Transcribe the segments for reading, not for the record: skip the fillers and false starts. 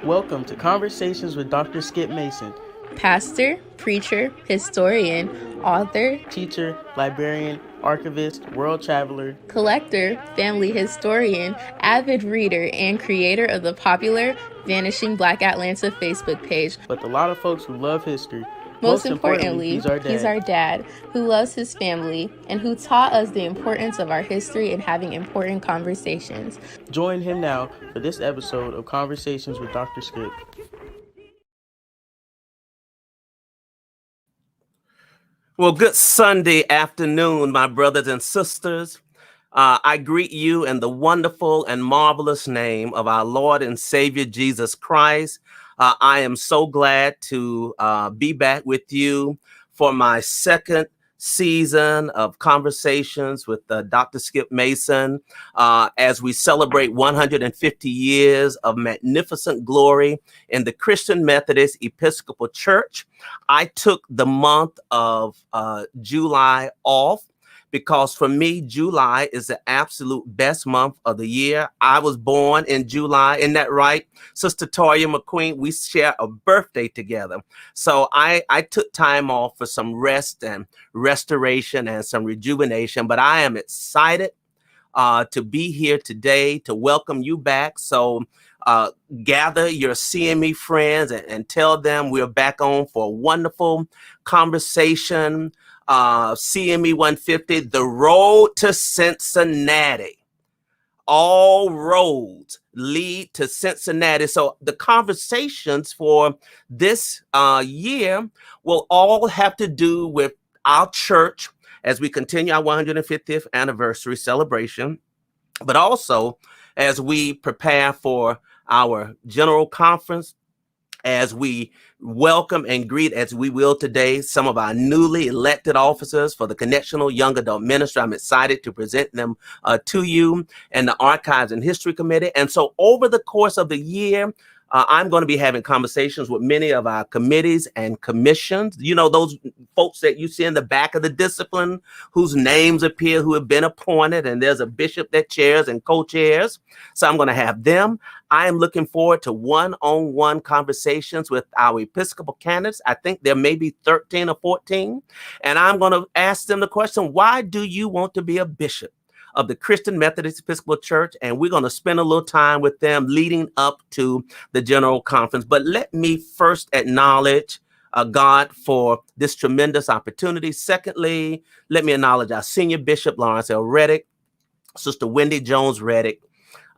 Welcome to Conversations with Dr. Skip Mason, pastor, preacher, historian, author, teacher, librarian, archivist, world traveler, collector, family historian, avid reader, and creator of the popular Vanishing Black Atlanta Facebook page. But a lot of folks who love history. Most importantly, he's our dad, who loves his family and who taught us the importance of our history and having important conversations. Join him now for this episode of Conversations with Dr. Skip. Well, good Sunday afternoon, my brothers and sisters. I greet you in the wonderful and marvelous name of our Lord and Savior, Jesus Christ. I am so glad to be back with you for my second season of Conversations with Dr. Skip Mason as we celebrate 150 years of magnificent glory in the Christian Methodist Episcopal Church. I took the month of July off because for me, July is the absolute best month of the year. I was born in July, isn't that right? Sister Toya McQueen, we share a birthday together. So I took time off for some rest and restoration and some rejuvenation, but I am excited to be here today to welcome you back. So gather your CME friends and tell them we're back on for a wonderful conversation. CME150, the road to Cincinnati. All roads lead to Cincinnati. So the conversations for this year will all have to do with our church as we continue our 150th anniversary celebration, but also as we prepare for our general conference, as we welcome and greet, as we will today, some of our newly elected officers for the Connectional Young Adult Ministry. I'm excited to present them to you and the Archives and History Committee. And so over the course of the year, I'm going to be having conversations with many of our committees and commissions. You know, those folks that you see in the back of the discipline whose names appear, who have been appointed, and there's a bishop that chairs and co-chairs. So I'm going to have them. I am looking forward to one-on-one conversations with our Episcopal candidates. I think there may be 13 or 14. And I'm going to ask them the question, why do you want to be a bishop of the Christian Methodist Episcopal Church? And we're going to spend a little time with them leading up to the General Conference. But let me first acknowledge God for this tremendous opportunity. Secondly, let me acknowledge our Senior Bishop, Lawrence L. Reddick, Sister Wendy Jones Reddick,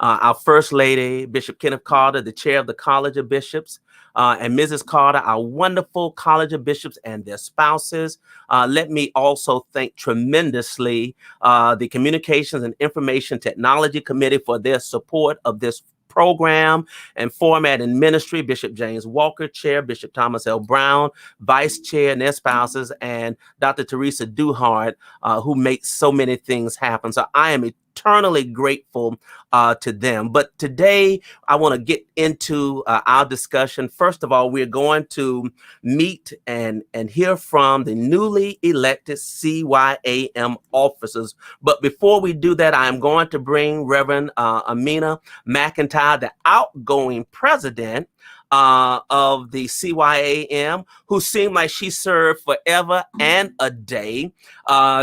our First Lady, Bishop Kenneth Carter, the Chair of the College of Bishops, and Mrs. Carter, our wonderful College of Bishops and their spouses. Let me also thank tremendously the Communications and Information Technology Committee for their support of this program and format and ministry. Bishop James Walker, Chair, Bishop Thomas L. Brown, Vice Chair, and their spouses, and Dr. Teresa Duhart, who makes so many things happen. So I am eternally grateful to them. But today I want to get into our discussion. First of all, we're going to meet and hear from the newly elected CYAM officers. But before we do that, I am going to bring Reverend Amina McIntyre, the outgoing president of the CYAM, who seemed like she served forever and a day,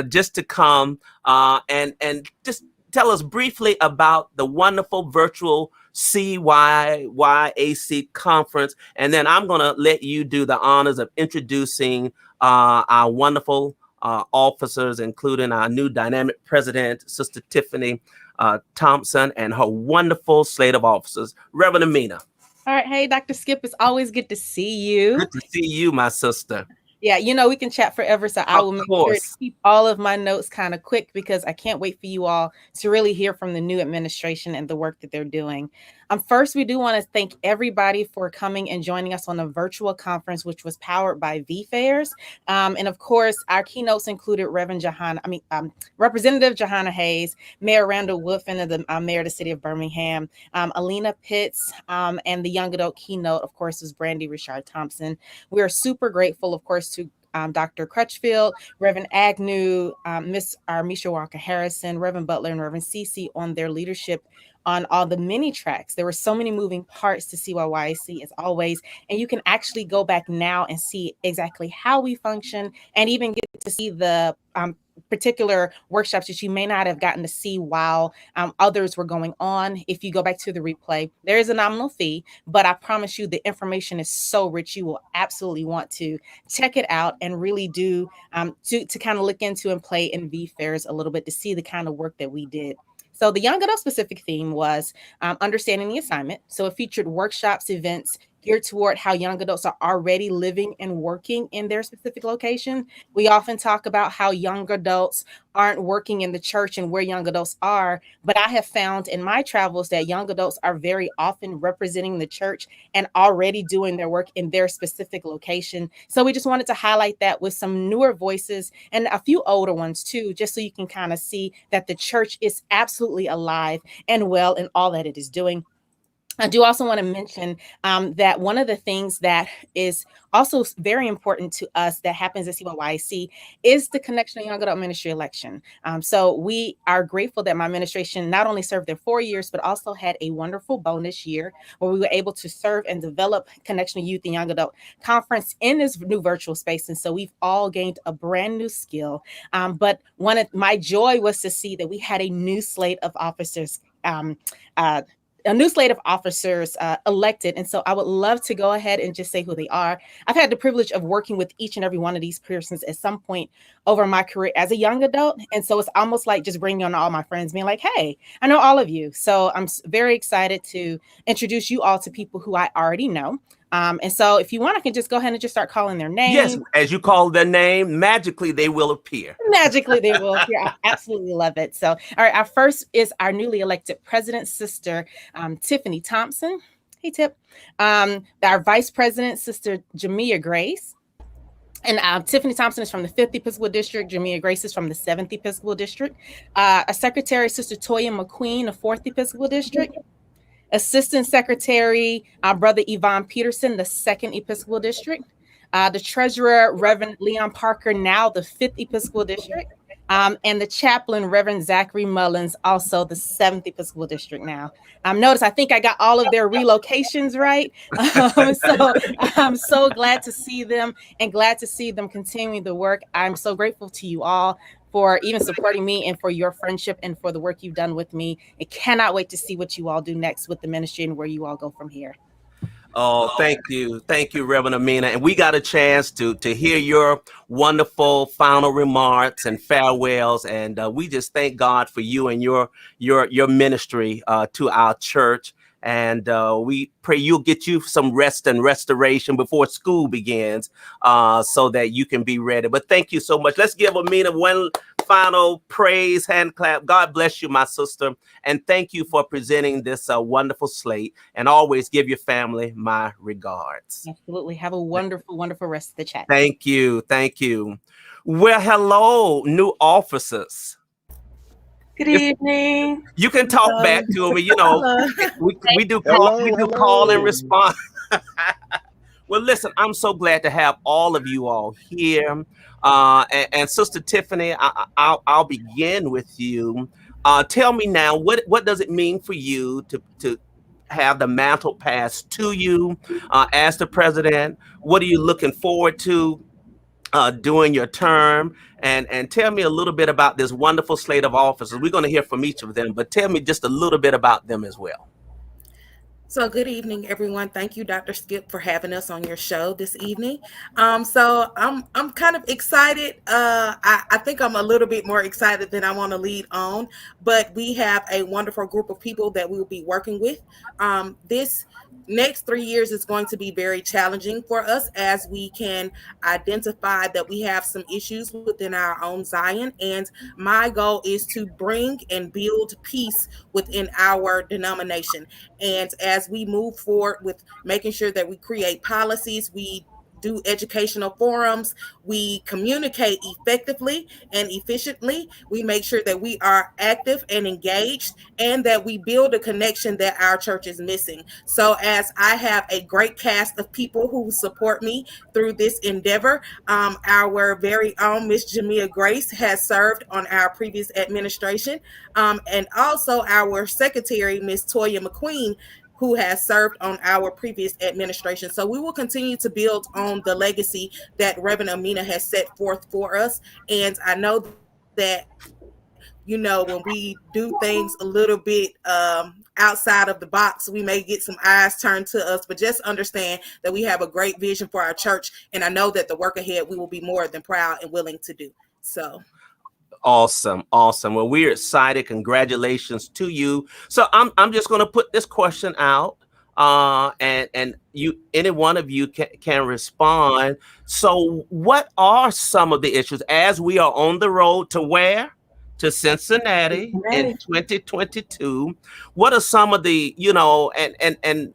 just to come and just tell us briefly about the wonderful virtual CYYAC conference. And then I'm going to let you do the honors of introducing our wonderful officers, including our new dynamic president, Sister Tiffanie Thompson, and her wonderful slate of officers. Reverend Amina. All right. Hey, Dr. Skip, it's always good to see you. Good to see you, my sister. Yeah, you know, we can chat forever, so I will make sure to keep all of my notes kind of quick because I can't wait for you all to really hear from the new administration and the work that they're doing. First, we do want to thank everybody for coming and joining us on a virtual conference, which was powered by VFairs. And of course, our keynotes included Representative Johanna Hayes, Mayor Randall Woodfin, and the Mayor of the City of Birmingham, Alina Pitts, and the young adult keynote, of course, was Brandy Richard Thompson. We are super grateful, of course, to Dr. Crutchfield, Reverend Agnew, Miss Armisha Walker Harrison, Reverend Butler, and Reverend Cece on their leadership on all the mini tracks. There were so many moving parts to CYYAC as always, and you can actually go back now and see exactly how we function and even get to see the particular workshops that you may not have gotten to see while others were going on. If you go back to the replay, there is a nominal fee, but I promise you the information is so rich, you will absolutely want to check it out and really do to kind of look into and play in V fairs a little bit to see the kind of work that we did. So the young adult specific theme was understanding the assignment. So it featured workshops, events geared toward how young adults are already living and working in their specific location. We often talk about how young adults aren't working in the church and where young adults are, but I have found in my travels that young adults are very often representing the church and already doing their work in their specific location. So we just wanted to highlight that with some newer voices and a few older ones too, just so you can kind of see that the church is absolutely alive and well in all that it is doing. I do also want to mention that one of the things that is also very important to us that happens at CYYAC is the Connectional Young Adult Ministry election. So we are grateful that my administration not only served there 4 years, but also had a wonderful bonus year where we were able to serve and develop Connectional Youth and Young Adult Conference in this new virtual space. And so we've all gained a brand new skill. But one of my joy was to see that we had a new slate of officers elected. And so I would love to go ahead and just say who they are. I've had the privilege of working with each and every one of these persons at some point over my career as a young adult. And so it's almost like just bringing on all my friends, being like, hey, I know all of you. So I'm very excited to introduce you all to people who I already know. And so if you want, I can just go ahead and just start calling their names. Yes, as you call their name, magically they will appear. Magically they will appear. I absolutely love it. So, all right, our first is our newly elected president's sister, Tiffanie Thompson. Hey, Tip. Our vice president, Sister Jamia Grace. And Tiffanie Thompson is from the 5th Episcopal District. Jamia Grace is from the 7th Episcopal District. A secretary, Sister Toya McQueen, the 4th Episcopal District. Assistant Secretary, Brother Yvonne Peterson, the 2nd Episcopal District. The Treasurer, Reverend Leon Parker, now the 5th Episcopal District. And the Chaplain, Reverend Zachary Mullins, also the 7th Episcopal District now. Notice, I think I got all of their relocations right. So I'm so glad to see them and glad to see them continuing the work. I'm so grateful to you all for even supporting me and for your friendship and for the work you've done with me. I cannot wait to see what you all do next with the ministry and where you all go from here. Oh, thank you. Thank you, Reverend Amina. And we got a chance to hear your wonderful final remarks and farewells. And we just thank God for you and your ministry to our church. And we pray you'll get you some rest and restoration before school begins so that you can be ready. But thank you so much. Let's give Amina one final praise hand clap. God bless you, my sister. And thank you for presenting this wonderful slate. And always give your family my regards. Absolutely. Have a wonderful, wonderful rest of the chat. Thank you. Thank you. Well, hello, new officers. Good evening. You can talk back to me. You know, we do call and respond. Well, listen, I'm so glad to have all of you all here. And Sister Tiffanie, I'll begin with you. Tell me now, what does it mean for you to have the mantle passed to you as the president? What are you looking forward to during your term? And tell me a little bit about this wonderful slate of officers. We're going to hear from each of them, but tell me just a little bit about them as well. So good evening, everyone. Thank you, Dr. Skip, for having us on your show this evening. So I'm kind of excited. I think I'm a little bit more excited than I want to lead on, but we have a wonderful group of people that we will be working with. This next 3 years is going to be very challenging for us as we can identify that we have some issues within our own Zion. And my goal is to bring and build peace within our denomination. And as we move forward with making sure that we create policies, we do educational forums, we communicate effectively and efficiently, we make sure that we are active and engaged, and that we build a connection that our church is missing. So as I have a great cast of people who support me through this endeavor, our very own Miss Jamia Grace has served on our previous administration, and also our secretary, Miss Toya McQueen, who has served on our previous administration. So we will continue to build on the legacy that Reverend Amina has set forth for us. And I know that, you know, when we do things a little bit outside of the box, we may get some eyes turned to us, but just understand that we have a great vision for our church. And I know that the work ahead, we will be more than proud and willing to do. So. Awesome. Well, we're excited. Congratulations to you. So I'm just going to put this question out, and you, any one of you can respond. So what are some of the issues as we are on the road to where? To Cincinnati in 2022. What are some of the, you know, and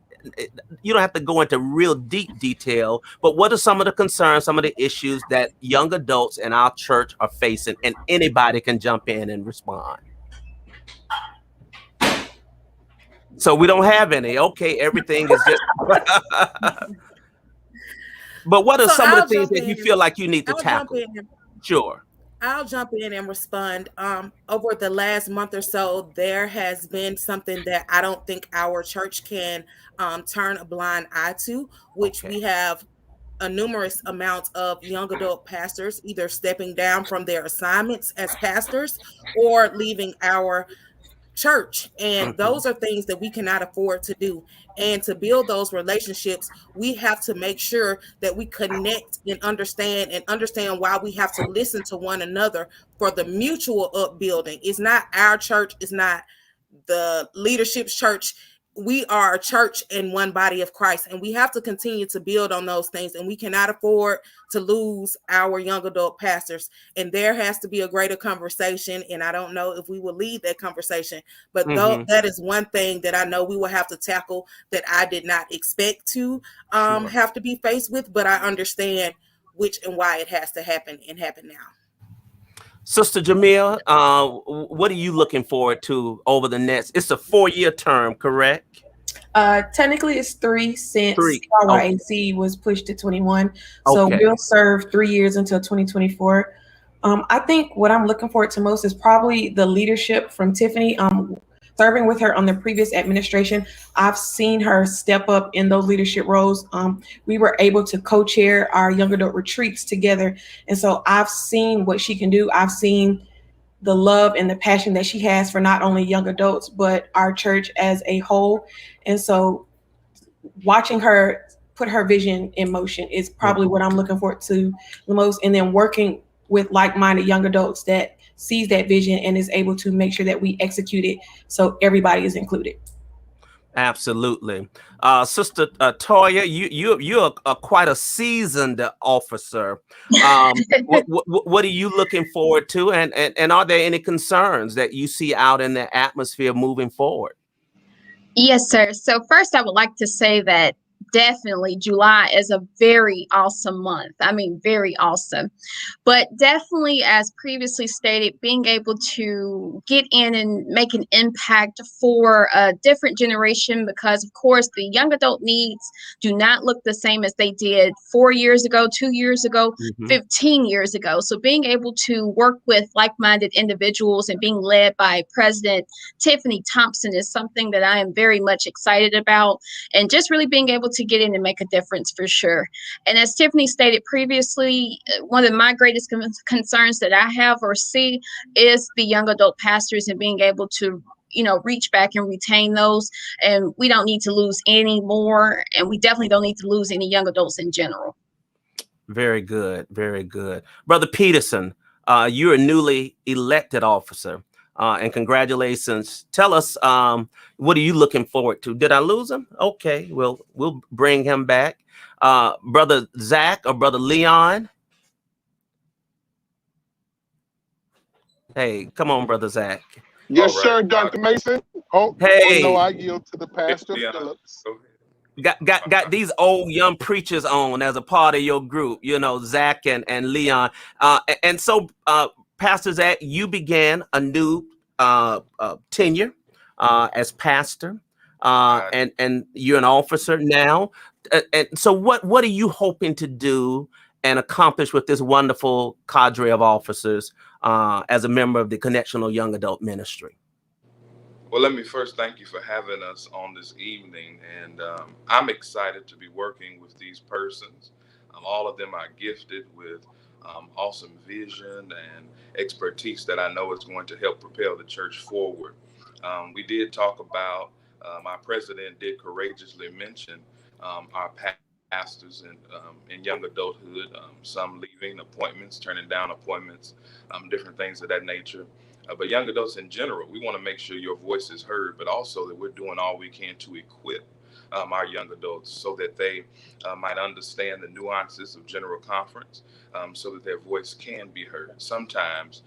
you don't have to go into real deep detail, but what are some of the concerns, some of the issues that young adults in our church are facing? And anybody can jump in and respond. So we don't have any. Okay, everything is just. But what are some of the things that you feel like you need to tackle? Sure. I'll jump in and respond. Over the last month or so, there has been something that I don't think our church can turn a blind eye to, which we have a numerous amount of young adult pastors either stepping down from their assignments as pastors or leaving our church. And those are things that we cannot afford to do. And to build those relationships, we have to make sure that we connect and understand why we have to listen to one another for the mutual upbuilding. It's not our church, it's not the leadership's church. We are a church in one body of Christ, and we have to continue to build on those things, and we cannot afford to lose our young adult pastors. And there has to be a greater conversation, and I don't know if we will lead that conversation, but that is one thing that I know we will have to tackle that I did not expect to have to be faced with, but I understand which and why it has to happen and happen now. Sister Jamia, what are you looking forward to over the next? It's a 4-year term, correct? Technically, it's 3 since CYYAC was pushed to 21. So we'll serve 3 years until 2024. I think what I'm looking forward to most is probably the leadership from Tiffanie. Serving with her on the previous administration, I've seen her step up in those leadership roles. We were able to co-chair our young adult retreats together. And so I've seen what she can do. I've seen the love and the passion that she has for not only young adults, but our church as a whole. And so watching her put her vision in motion is probably what I'm looking forward to the most. And then working with like-minded young adults that sees that vision and is able to make sure that we execute it so everybody is included. Absolutely. Sister Toya, you're quite a seasoned officer. What are you looking forward to? And are there any concerns that you see out in the atmosphere moving forward? Yes, sir. So first, I would like to say that definitely July is a very awesome month. I mean, very awesome. But definitely, as previously stated, being able to get in and make an impact for a different generation, because of course the young adult needs do not look the same as they did 4 years ago, 2 years ago, 15 years ago. So being able to work with like-minded individuals and being led by President Tiffanie Thompson is something that I am very much excited about, and just really being able to get in and make a difference for sure. And as Tiffanie stated previously, one of my greatest concerns that I have or see is the young adult pastors and being able to, you know, reach back and retain those. And we don't need to lose any more, and we definitely don't need to lose any young adults in general. Very good. Very good. Brother Peterson, you're a newly elected officer. And congratulations. Tell us, what are you looking forward to? Did I lose him? Okay, we'll bring him back. Brother Zach or Brother Leon? Hey, come on, Brother Zach. Yes, sir, Dr. Mason. Oh, hey. No, I yield to the pastor, Phillips. got these old young preachers on as a part of your group, you know, Zach and Leon. And so, Pastor Zach, you began a new tenure as pastor, and you're an officer now. And so what are you hoping to do and accomplish with this wonderful cadre of officers as a member of the Connectional Young Adult Ministry? Well, let me first thank you for having us on this evening. And I'm excited to be working with these persons. All of them are gifted with awesome vision and expertise that I know is going to help propel the church forward. We did talk about, our president did courageously mention our pastors in young adulthood, some leaving appointments, turning down appointments, different things of that nature. But young adults in general, we want to make sure your voice is heard, but also that we're doing all we can to equip our young adults so that they might understand the nuances of General Conference, so that their voice can be heard. Sometimes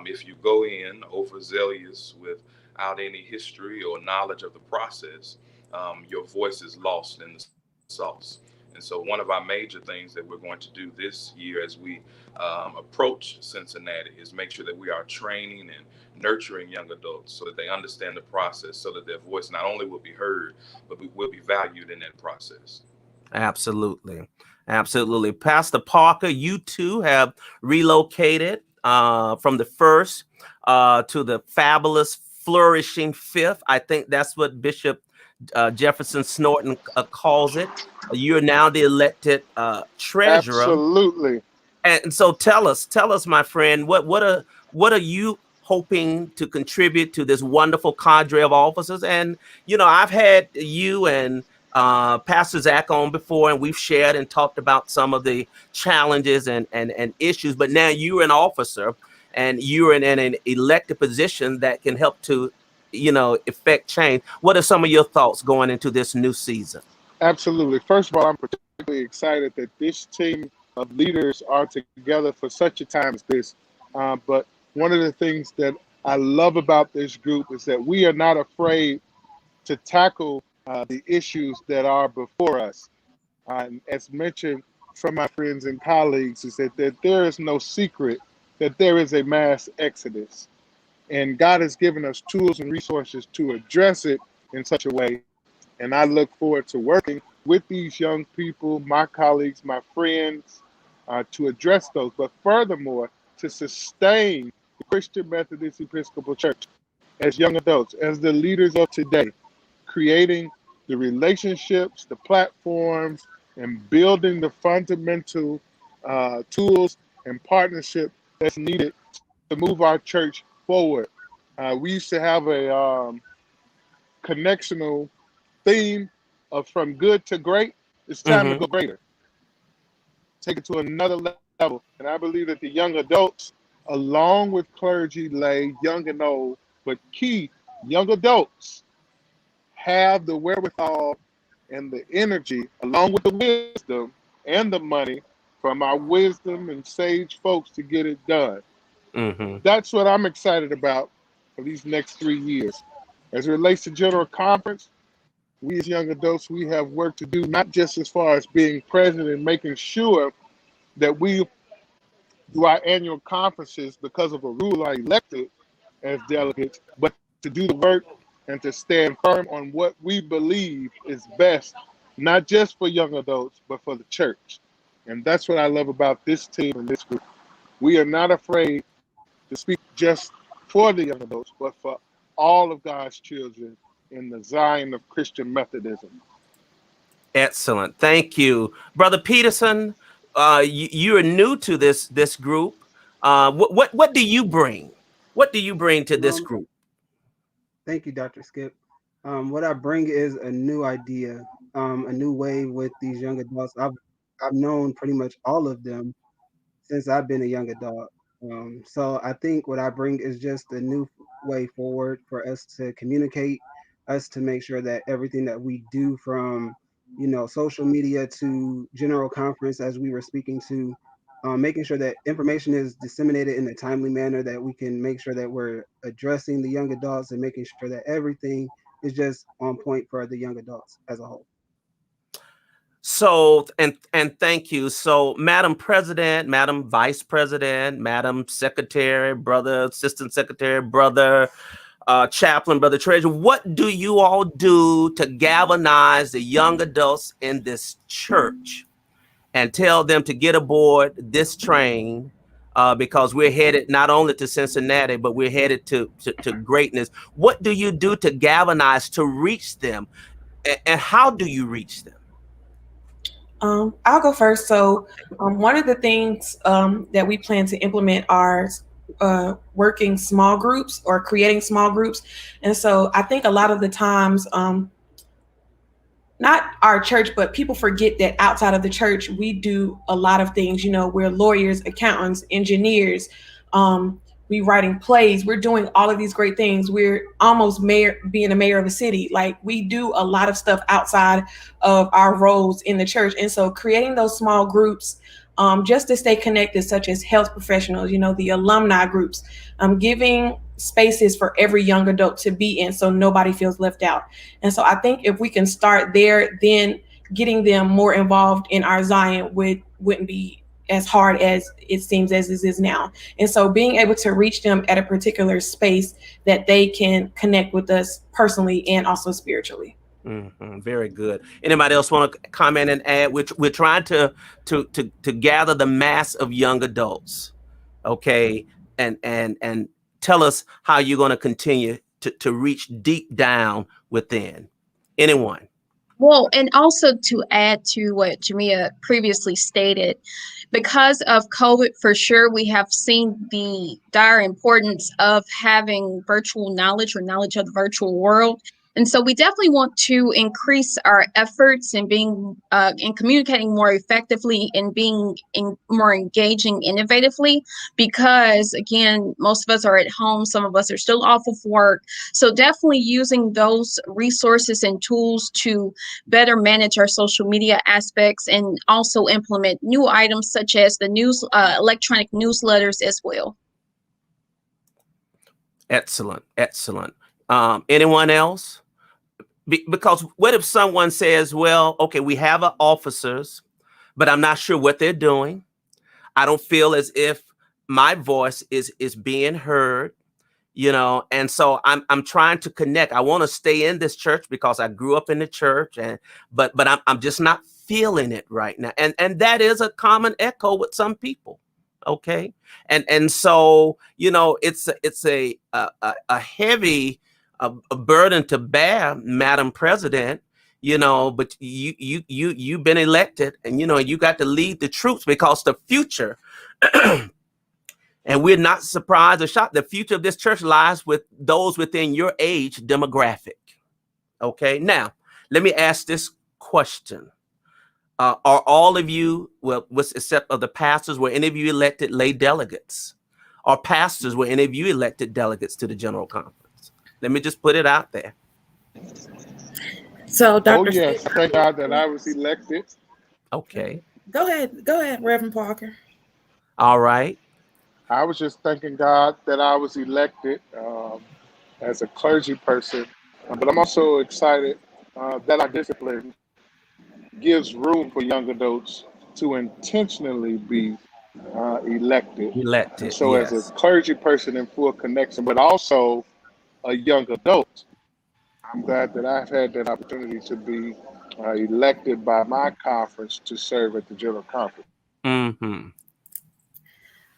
if you go in overzealous without any history or knowledge of the process, your voice is lost in the sauce. And so one of our major things that we're going to do this year as we approach Cincinnati is make sure that we are training and nurturing young adults so that they understand the process, so that their voice not only will be heard, but will be valued in that process. Absolutely. Absolutely. Pastor Parker, you too have relocated from the first to the fabulous, flourishing fifth. I think that's what Bishop Jefferson Snorton calls it. You're now the elected treasurer. Absolutely. And so tell us, my friend, what are you hoping to contribute to this wonderful cadre of officers? And you know, I've had you and Pastor Zach on before, and we've shared and talked about some of the challenges and issues. But now you're an officer, and you're in an elected position that can help to, you know, effect change. What are some of your thoughts going into this new season? Absolutely. First of all, I'm particularly excited that this team of leaders are together for such a time as this. But one of the things that I love about this group is that we are not afraid to tackle the issues that are before us. And as mentioned from my friends and colleagues, is that there is no secret that there is a mass exodus. And God has given us tools and resources to address it in such a way. And I look forward to working with these young people, my colleagues, my friends, to address those. But furthermore, to sustain the Christian Methodist Episcopal Church as young adults, as the leaders of today, creating the relationships, the platforms, and building the fundamental tools and partnership that's needed to move our church forward. We used to have a connectional theme of from good to great. It's time to go greater. Take it to another level. And I believe that the young adults, along with clergy, lay, young and old, but key, young adults have the wherewithal and the energy, along with the wisdom and the money from our wisdom and sage folks to get it done. That's what I'm excited about for these next 3 years. As it relates to General Conference, we as young adults, we have work to do, not just as far as being present and making sure that we do our annual conferences because of a rule are elected as delegates, but to do the work and to stand firm on what we believe is best, not just for young adults, but for the church. And that's what I love about this team and this group. We are not afraid to speak just for the young adults, but for all of God's children in the Zion of Christian Methodism. Excellent. Thank you. Brother Peterson, you are new to this group. What do you bring? What do you bring to this group? Thank you, Dr. Skip. What I bring is a new idea, a new way with these young adults. I've known pretty much all of them since I've been a young adult. So I think what I bring is just a new way forward for us to communicate, us to make sure that everything that we do, from social media to General Conference, as we were speaking to, making sure that information is disseminated in a timely manner, that we can make sure that we're addressing the young adults and making sure that everything is just on point for the young adults as a whole. So, and thank you. So, Madam President, Madam Vice President, Madam Secretary, Brother Assistant Secretary, Brother Chaplain, Brother Treasurer, what do you all do to galvanize the young adults in this church and tell them to get aboard this train? Because we're headed not only to Cincinnati, but we're headed to greatness. What do you do to galvanize, to reach them? And how do you reach them? I'll go first. So one of the things that we plan to implement are working small groups or creating small groups. And so I think a lot of the times, not our church, but people forget that outside of the church, we do a lot of things. You know, we're lawyers, accountants, engineers, we writing plays, we're doing all of these great things. We're almost being a mayor of a city. Like, we do a lot of stuff outside of our roles in the church. And so creating those small groups, just to stay connected, such as health professionals, you know, the alumni groups, giving spaces for every young adult to be in so nobody feels left out. And so I think if we can start there, then getting them more involved in our Zion wouldn't be as hard as it seems as it is now. And so being able to reach them at a particular space that they can connect with us personally and also spiritually. Mm-hmm. Very good. Anybody else want to comment and add? We're trying to gather the mass of young adults, okay, and tell us how you're going to continue to reach deep down within. Anyone? Well, and also to add to what Jamia previously stated, because of COVID, for sure, we have seen the dire importance of having virtual knowledge or knowledge of the virtual world. And so we definitely want to increase our efforts in being in communicating more effectively and being more engaging innovatively, because again, most of us are at home. Some of us are still off of work. So definitely using those resources and tools to better manage our social media aspects and also implement new items such as the electronic newsletters as well. Excellent. Excellent. Anyone else? Because what if someone says, well, okay, we have officers, but I'm not sure what they're doing. I don't feel as if my voice is being heard, you know, and so I'm trying to connect. I want to stay in this church because I grew up in the church, but I'm just not feeling it right now. And that is a common echo with some people. Okay. And so, you know, it's a heavy a burden to bear, Madam President, you know, but you've been elected, and, you know, you got to lead the troops, because the future, and we're not surprised or shocked, the future of this church lies with those within your age demographic. Okay. Now, let me ask this question. Are all of you, well, with except of the pastors, were any of you elected lay delegates? Or pastors, were any of you elected delegates to the General Conference? Let me just put it out there. So, Dr. Oh, yes. Thank God that I was elected. Okay. Go ahead, Reverend Parker. All right. I was just thanking God that I was elected as a clergy person. But I'm also excited that our discipline gives room for young adults to intentionally be elected. And so yes, as a clergy person in full connection, but also a young adult, I'm glad that I've had that opportunity to be elected by my conference to serve at the General Conference. Mm-hmm.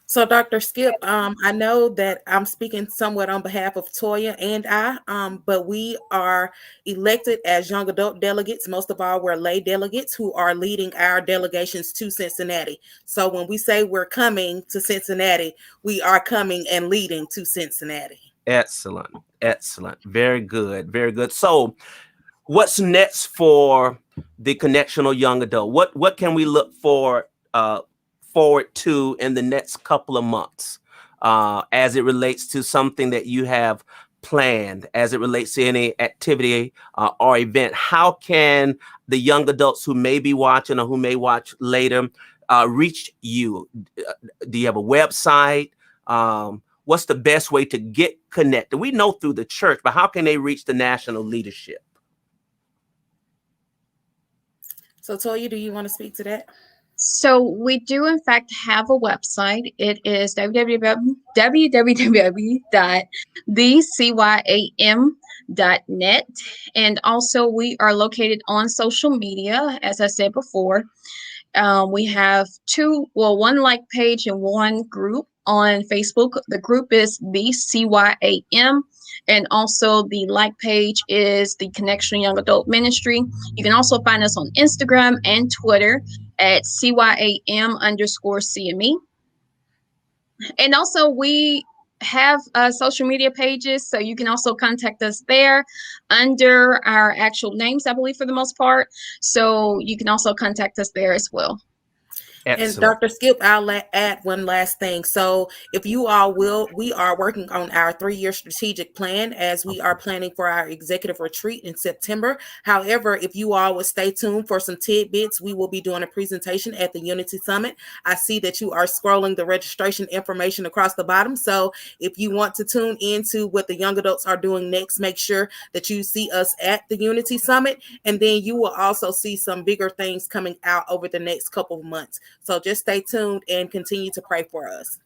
So, Dr. Skip, I know that I'm speaking somewhat on behalf of Toya and I, but we are elected as young adult delegates. Most of all, we're lay delegates who are leading our delegations to Cincinnati. So when we say we're coming to Cincinnati, we are coming and leading to Cincinnati. Excellent. Excellent. Very good. Very good. So what's next for the Connectional Young Adult? What can we look forward to in the next couple of months as it relates to something that you have planned, as it relates to any activity or event? How can the young adults who may be watching or who may watch later reach you? Do you have a website? What's the best way to get connected? We know through the church, but how can they reach the national leadership? So Toya, do you want to speak to that? So we do in fact have a website. It is www.thecYAM.net. And also we are located on social media, as I said before. We have one like page and one group on Facebook. The group is the CYAM, and also the like page is the Connectional Young Adult Ministry. You can also find us on Instagram and Twitter at CYAM_CME. And also we have social media pages, so you can also contact us there under our actual names, I believe, for the most part. So you can also contact us there as well. Excellent. And Dr. Skip, I'll add one last thing. So if you all will, we are working on our 3-year strategic plan as we are planning for our executive retreat in September. However, if you all would stay tuned for some tidbits, we will be doing a presentation at the Unity Summit. I see that you are scrolling the registration information across the bottom. So if you want to tune into what the young adults are doing next, make sure that you see us at the Unity Summit. And then you will also see some bigger things coming out over the next couple of months. So just stay tuned and continue to pray for us.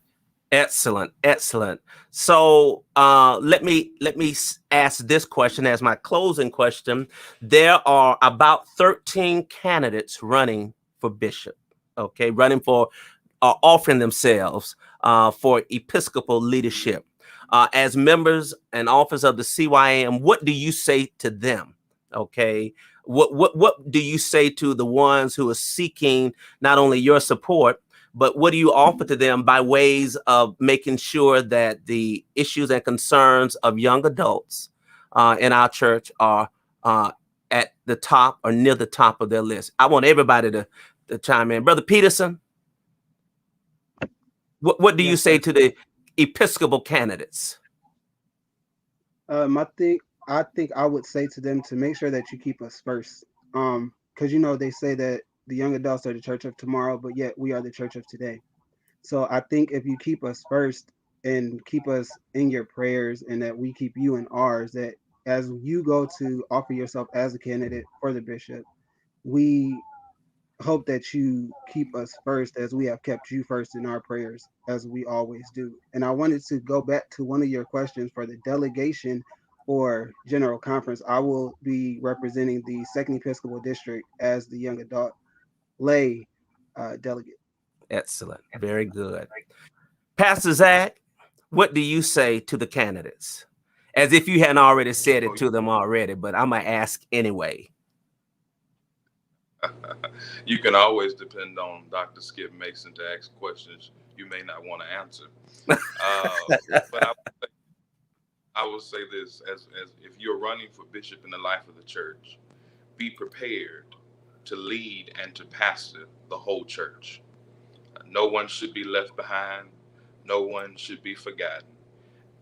Excellent, excellent. So let me ask this question as my closing question. There are about 13 candidates running for bishop. Okay, running for offering themselves for Episcopal leadership. As members and officers of the CYAM, what do you say to them? Okay. What do you say to the ones who are seeking not only your support, but what do you offer to them by ways of making sure that the issues and concerns of young adults in our church are at the top or near the top of their list? I want everybody to chime in. Brother Peterson, what do you say to the Episcopal candidates? I think I would say to them to make sure that you keep us first. Because, they say that the young adults are the church of tomorrow, but yet we are the church of today. So I think if you keep us first and keep us in your prayers and that we keep you in ours, that as you go to offer yourself as a candidate for the bishop, we hope that you keep us first as we have kept you first in our prayers, as we always do. And I wanted to go back to one of your questions for the delegation or General Conference. I will be representing the 2nd Episcopal District as the young adult lay delegate. Excellent. Very good. Pastor Zach, what do you say to the candidates? As if you hadn't already said it to them already, but I'm going to ask anyway. You can always depend on Dr. Skip Mason to ask questions you may not want to answer. But I will say this, as if you're running for bishop in the life of the church, be prepared to lead and to pastor the whole church. No one should be left behind. No one should be forgotten.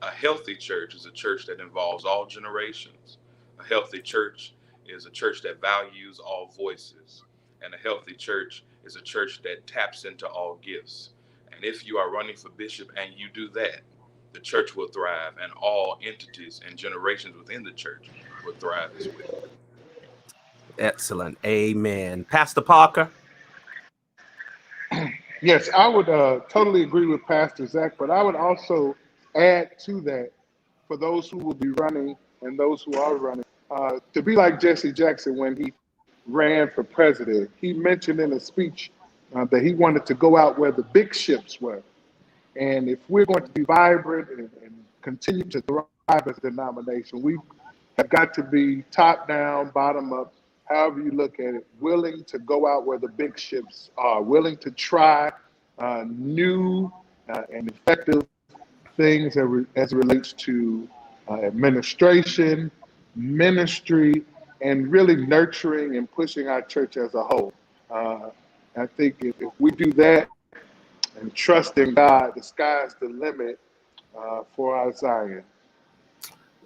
A healthy church is a church that involves all generations. A healthy church is a church that values all voices. And a healthy church is a church that taps into all gifts. And if you are running for bishop and you do that, the church will thrive, and all entities and generations within the church will thrive as well. Excellent. Amen. Pastor Parker? Yes, I would totally agree with Pastor Zach, but I would also add to that for those who will be running and those who are running, to be like Jesse Jackson when he ran for president. He mentioned in a speech that he wanted to go out where the big ships were. And if we're going to be vibrant and continue to thrive as a denomination, we have got to be top down, bottom up, however you look at it, willing to go out where the big ships are, willing to try new and effective things as it relates to administration, ministry, and really nurturing and pushing our church as a whole. I think if we do that, and trust in God, the sky's the limit for our Zion.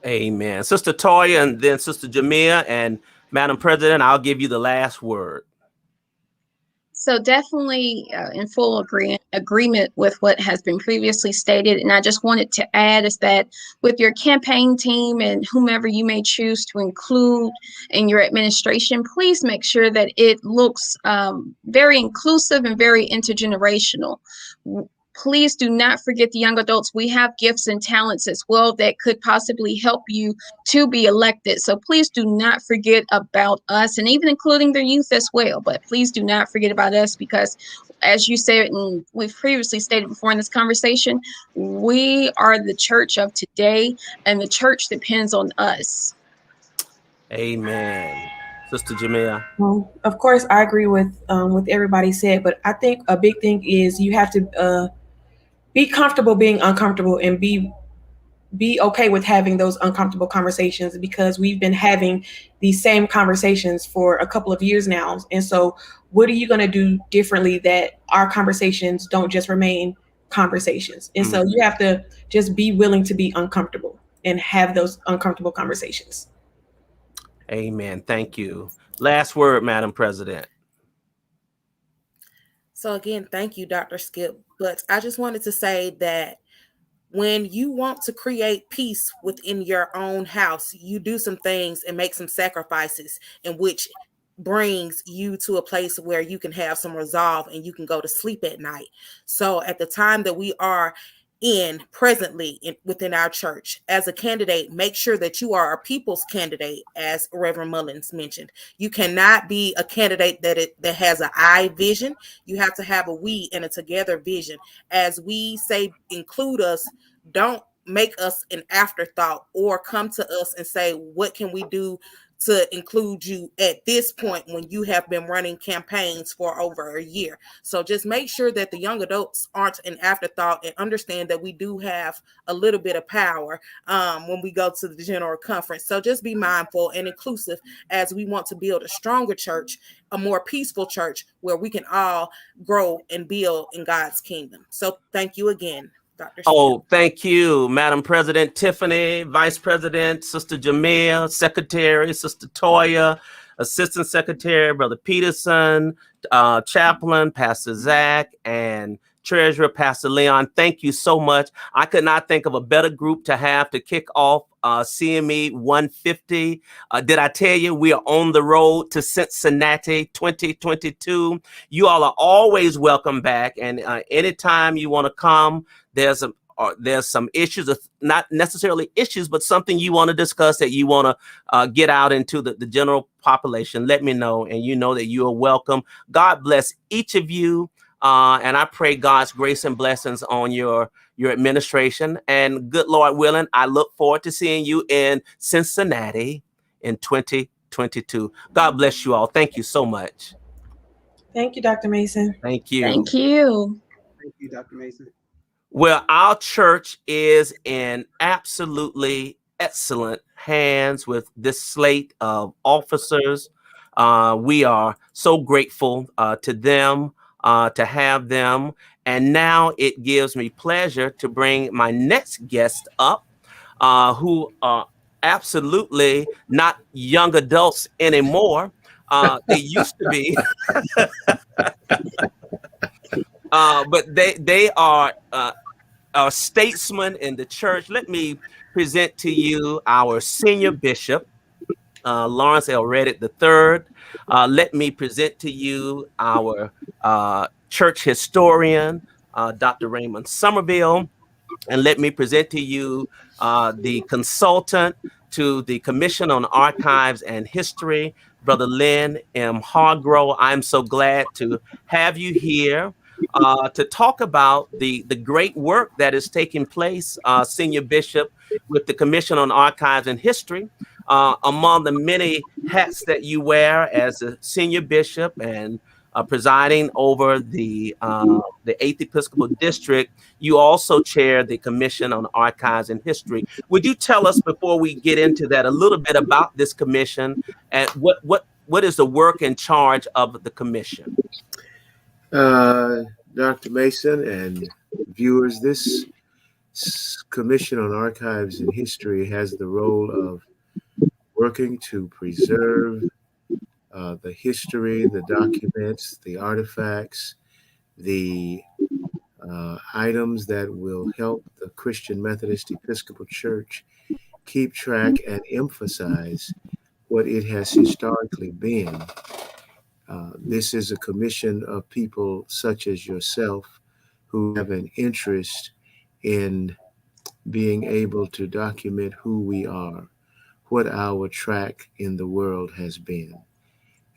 Amen. Sister Toya and then Sister Jamia, and Madam President, I'll give you the last word. So definitely in full agreement with what has been previously stated. And I just wanted to add is that with your campaign team and whomever you may choose to include in your administration, please make sure that it looks very inclusive and very intergenerational. Please do not forget the young adults. We have gifts and talents as well that could possibly help you to be elected. So please do not forget about us, and even including the youth as well. But please do not forget about us, because as you said, and we've previously stated before in this conversation, we are the church of today, and the church depends on us. Amen. Sister Jamia. Well, of course, I agree with everybody said, but I think a big thing is you have to be comfortable being uncomfortable, and be okay with having those uncomfortable conversations, because we've been having these same conversations for a couple of years now. And so what are you going to do differently that our conversations don't just remain conversations? And so you have to just be willing to be uncomfortable and have those uncomfortable conversations. Amen. Thank you. Last word, Madam President. So again, thank you, Dr. Skip. But I just wanted to say that when you want to create peace within your own house, you do some things and make some sacrifices, in which brings you to a place where you can have some resolve and you can go to sleep at night. So at the time that we are presently within our church as a candidate, make sure that you are a people's candidate, as Reverend Mullins mentioned. You cannot be a candidate that has an I vision. You have to have a we and a together vision. As we say, include us. Don't make us an afterthought, or come to us and say, what can we do to include you at this point when you have been running campaigns for over a year. So just make sure that the young adults aren't an afterthought, and understand that we do have a little bit of power when we go to the general conference. So just be mindful and inclusive as we want to build a stronger church, a more peaceful church where we can all grow and build in God's kingdom. So thank you again, Dr. Oh, thank you, Madam President Tiffanie, Vice President, Sister Jamil, Secretary, Sister Toya, Assistant Secretary, Brother Peterson, Chaplain, Pastor Zach, and Treasurer, Pastor Leon. Thank you so much. I could not think of a better group to have to kick off CME 150. Did I tell you we are on the road to Cincinnati 2022? You all are always welcome back, and anytime you want to come, there's some issues, not necessarily issues, but something you want to discuss that you want to get out into the general population. Let me know, and you know that you are welcome. God bless each of you, and I pray God's grace and blessings on your administration. And good Lord willing, I look forward to seeing you in Cincinnati in 2022. God bless you all. Thank you so much. Thank you, Dr. Mason. Thank you. Thank you. Thank you, Dr. Mason. Well, our church is in absolutely excellent hands with this slate of officers. We are so grateful to them, to have them. And now it gives me pleasure to bring my next guest up, who are absolutely not young adults anymore. They used to be. But they are statesmen in the church. Let me present to you our senior bishop, Lawrence L. Reddick III. Let me present to you our church historian, Dr. Raymond Sommerville. And let me present to you the consultant to the Commission on Archives and History, Brother Lynn M. Hargrove. I'm so glad to have you here to talk about the great work that is taking place, Senior Bishop, with the Commission on Archives and History. Among the many hats that you wear as a Senior Bishop and presiding over the 8th Episcopal District, you also chair the Commission on Archives and History. Would you tell us, before we get into that, a little bit about this commission and what is the work and charge of the commission? Dr. Mason and viewers, this Commission on Archives and History has the role of working to preserve the history, the documents, the artifacts, the items that will help the Christian Methodist Episcopal Church keep track and emphasize what it has historically been. This is a commission of people such as yourself who have an interest in being able to document who we are, what our track in the world has been.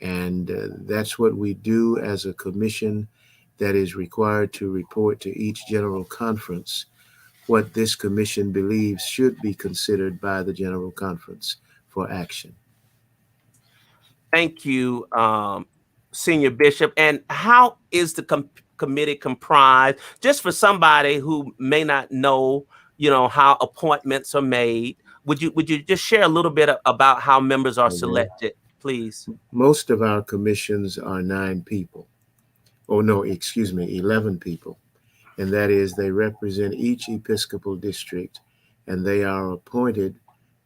And that's what we do as a commission that is required to report to each general conference what this commission believes should be considered by the general conference for action. Thank you, Senior Bishop. And how is the committee comprised? Just for somebody who may not know, how appointments are made, would you just share a little bit about how members are selected, please? Most of our commissions are 9 people. Oh, no, excuse me, 11 people. And that is, they represent each Episcopal district, and they are appointed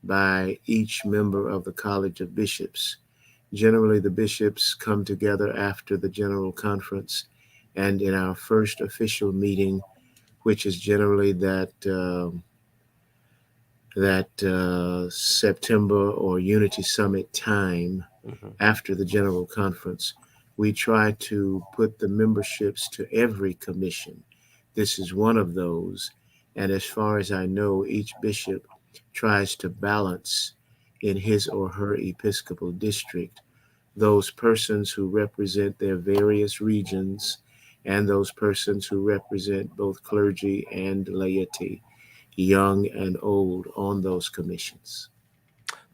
by each member of the College of Bishops. Generally, the bishops come together after the General Conference, and in our first official meeting, which is generally that September or Unity Summit time after the General Conference, we try to put the memberships to every commission. This is one of those. And as far as I know, each bishop tries to balance in his or her Episcopal district those persons who represent their various regions and those persons who represent both clergy and laity, young and old, on those commissions.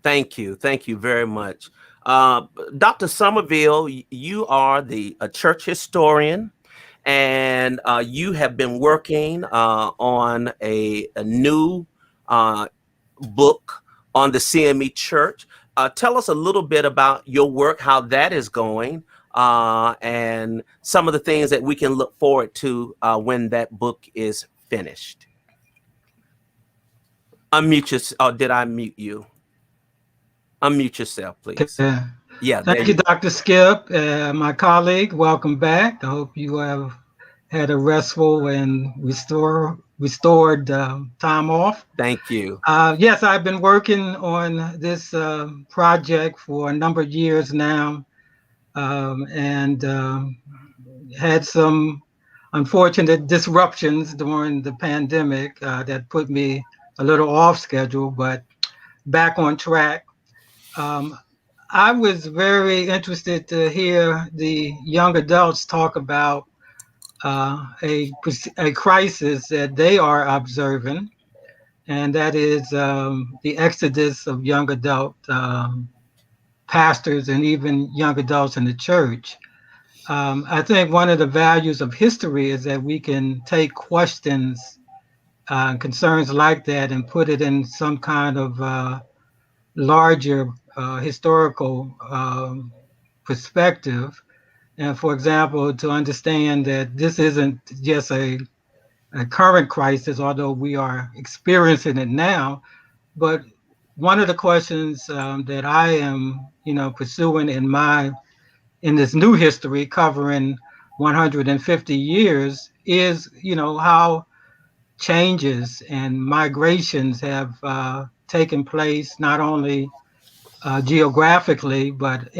Thank you. Thank you very much. Dr. Sommerville, you are a church historian, and you have been working on a new book on the CME Church. Tell us a little bit about your work, how that is going, and some of the things that we can look forward to when that book is finished. Unmute yourself. Oh, did I mute you? Unmute yourself, please. Yeah. Thank you, Dr. Skip, my colleague. Welcome back. I hope you have had a restful and restored time off. Thank you. Yes, I've been working on this project for a number of years now, and had some unfortunate disruptions during the pandemic that put me a little off schedule, but back on track. I was very interested to hear the young adults talk about a crisis that they are observing, and that is the exodus of young adult pastors and even young adults in the church. I think one of the values of history is that we can take questions, concerns like that, and put it in some kind of larger historical perspective. And for example, to understand that this isn't just a current crisis, although we are experiencing it now, but one of the questions that I am, pursuing in this new history covering 150 years is, how changes and migrations have taken place, not only geographically, but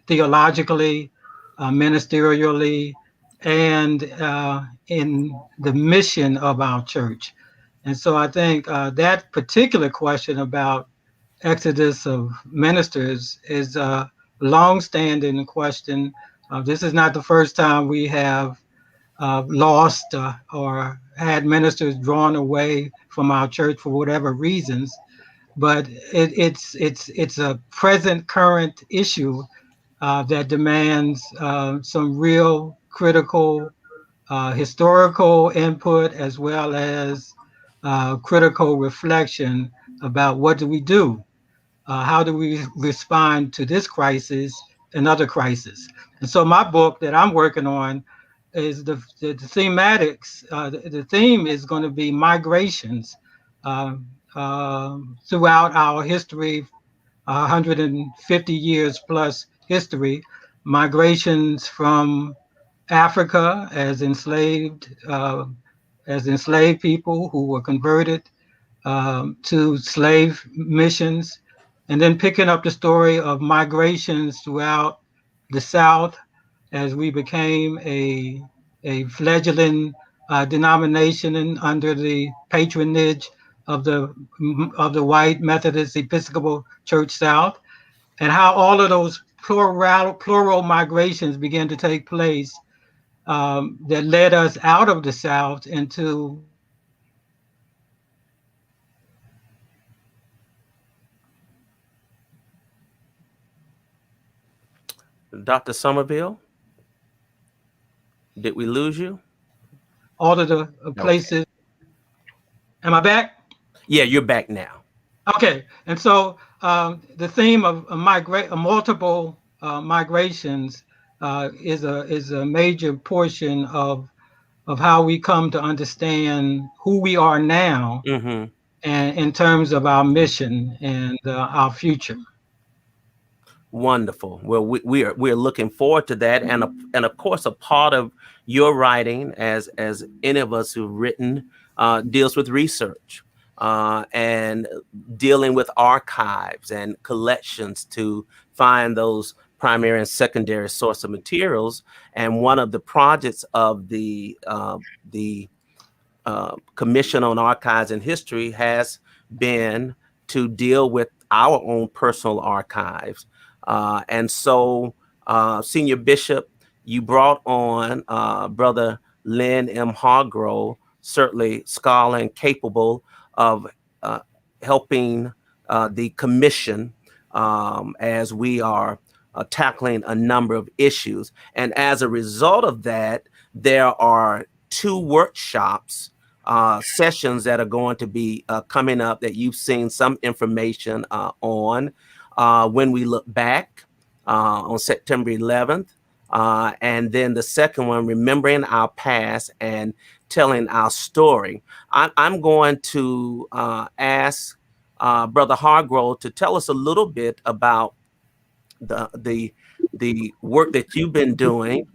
theologically, ministerially, and in the mission of our church. And so I think that particular question about exodus of ministers is a long-standing question. This is not the first time we have lost or had ministers drawn away from our church for whatever reasons, but it's a present current issue that demands some real critical historical input, as well as critical reflection about what do we do? How do we respond to this crisis and other crises? And so my book that I'm working on is the thematics. The theme is going to be migrations throughout our history, 150 years plus history, migrations from Africa as enslaved people who were converted to slave missions, and then picking up the story of migrations throughout the South as we became a fledgling denomination under the patronage of the white Methodist Episcopal Church South, and how all of those plural migrations began to take place that led us out of the South into Dr. Sommerville, did we lose you? all of the places. Okay. Am I back? Yeah, you're back now. Okay, and so the theme of multiple migrations is a major portion of how we come to understand who we are now, and in terms of our mission and our future. Wonderful. Well, we're looking forward to that, and of course, a part of your writing, as any of us who've written, deals with research and dealing with archives and collections to find those primary and secondary source of materials. And one of the projects of the Commission on Archives and History has been to deal with our own personal archives. And so, Senior Bishop, you brought on Brother Lynn M. Hargrove, certainly scholar and capable of helping the commission as we are tackling a number of issues. And as a result of that, there are 2 workshops, sessions that are going to be coming up that you've seen some information on. When we look back on September 11th, and then the second one, remembering our past and telling our story. I'm going to ask Brother Hargrove to tell us a little bit about the work that you've been doing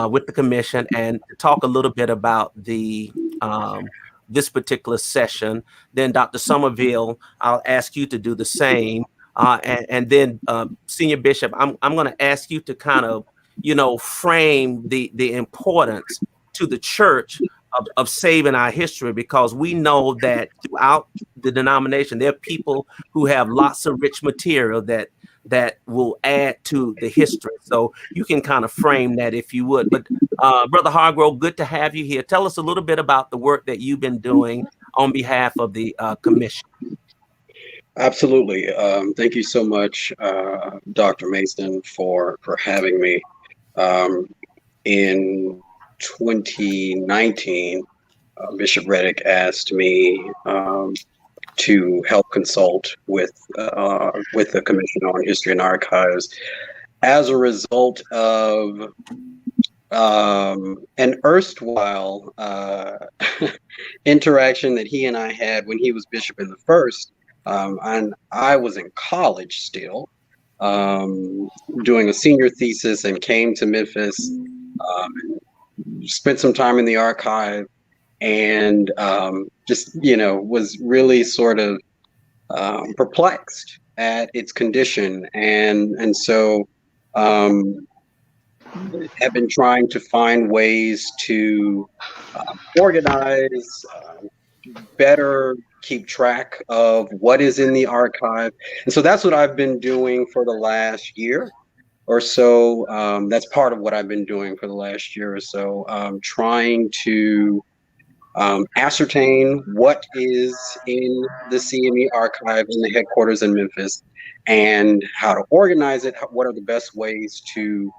with the commission, and talk a little bit about the this particular session. Then Dr. Sommerville, I'll ask you to do the same. And then Senior Bishop, I'm going to ask you to kind of, frame the importance to the church of saving our history, because we know that throughout the denomination, there are people who have lots of rich material that will add to the history. So you can kind of frame that if you would. But Brother Hargrove, good to have you here. Tell us a little bit about the work that you've been doing on behalf of the commission. Absolutely. Thank you so much, Dr. Mason, for having me. In 2019, Bishop Reddick asked me to help consult with the Commission on History and Archives as a result of an erstwhile interaction that he and I had when he was bishop in the first. And I was in college still, doing a senior thesis, and came to Memphis, spent some time in the archive, and just, was really sort of perplexed at its condition. And so have been trying to find ways to organize, better keep track of what is in the archive. And so that's what I've been doing for the last year or so. That's part of what I've been doing for the last year or so, trying to ascertain what is in the CME archive in the headquarters in Memphis, and how to organize it. What are the best ways to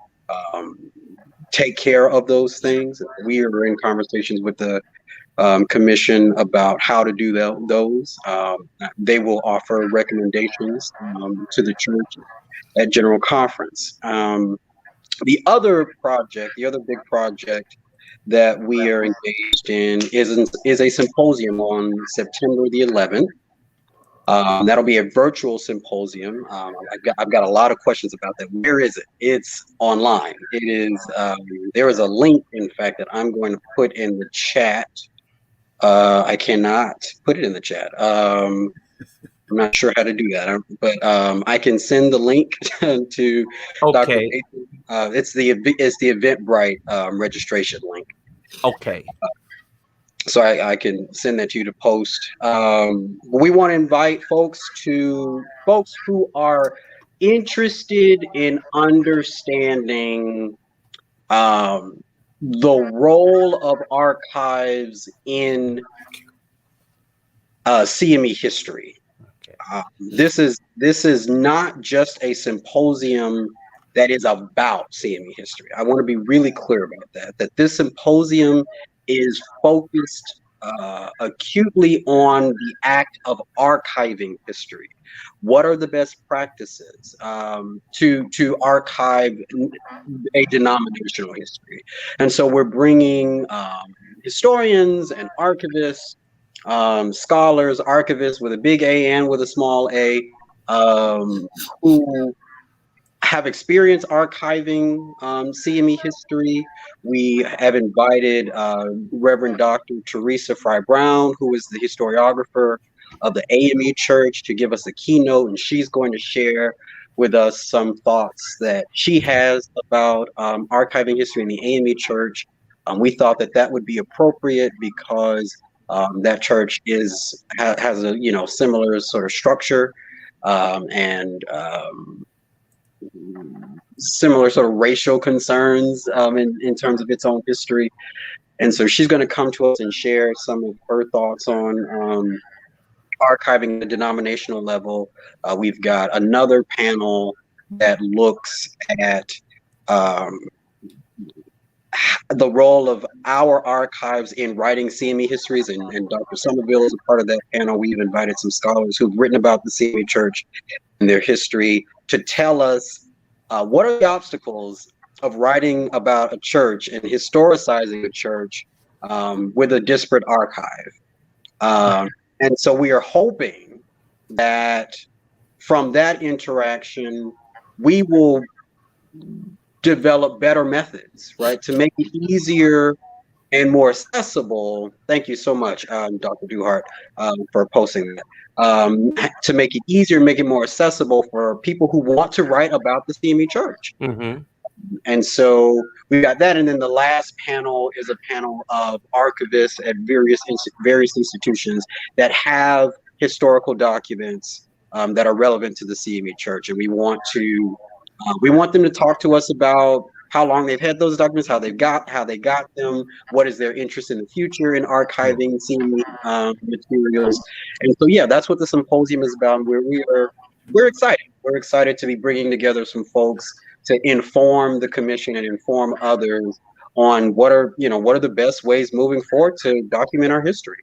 take care of those things? We are in conversations with the commission about how to do those. They will offer recommendations to the church at General Conference. The other big project that we are engaged in is a symposium on September the 11th That'll be a virtual symposium. I've got a lot of questions about that. Where is it? It's online. It is. There is a link, in fact, that I'm going to put in the chat. I cannot put it in the chat. I'm not sure how to do that, but I can send the link to Dr. Mason. It's the Eventbrite registration link. Okay. So I can send that to you to post. We want to invite folks who are interested in understanding the role of archives in CME history. This is not just a symposium that is about CME history. I want to be really clear about that this symposium is focused acutely on the act of archiving history. What are the best practices to archive a denominational history? And so we're bringing historians and archivists, scholars, archivists with a big A and with a small a, who have experience archiving CME history. We have invited Reverend Dr. Teresa Fry Brown, who is the historiographer of the AME Church, to give us a keynote, and she's going to share with us some thoughts that she has about archiving history in the AME Church. We thought that would be appropriate because that church has a similar sort of structure and similar sort of racial concerns in terms of its own history. And so she's going to come to us and share some of her thoughts on archiving the denominational level. We've got another panel that looks at the role of our archives in writing CME histories, and Dr. Sommerville is a part of that panel. We've invited some scholars who've written about the CME Church and their history to tell us what are the obstacles of writing about a church and historicizing a church with a disparate archive. And so we are hoping that from that interaction, we will develop better methods, right, to make it easier and more accessible. Thank you so much, Dr. Duhart, for posting that. To make it easier, make it more accessible for people who want to write about the CME Church. Mm-hmm. And so we got that. And then the last panel is a panel of archivists at various institutions that have historical documents that are relevant to the CME Church. And we want them to talk to us about how long they've had those documents, how they got them, what is their interest in the future in archiving CME materials. And so, yeah, that's what the symposium is about. We're excited. We're excited to be bringing together some folks to inform the commission and inform others on what are the best ways moving forward to document our history.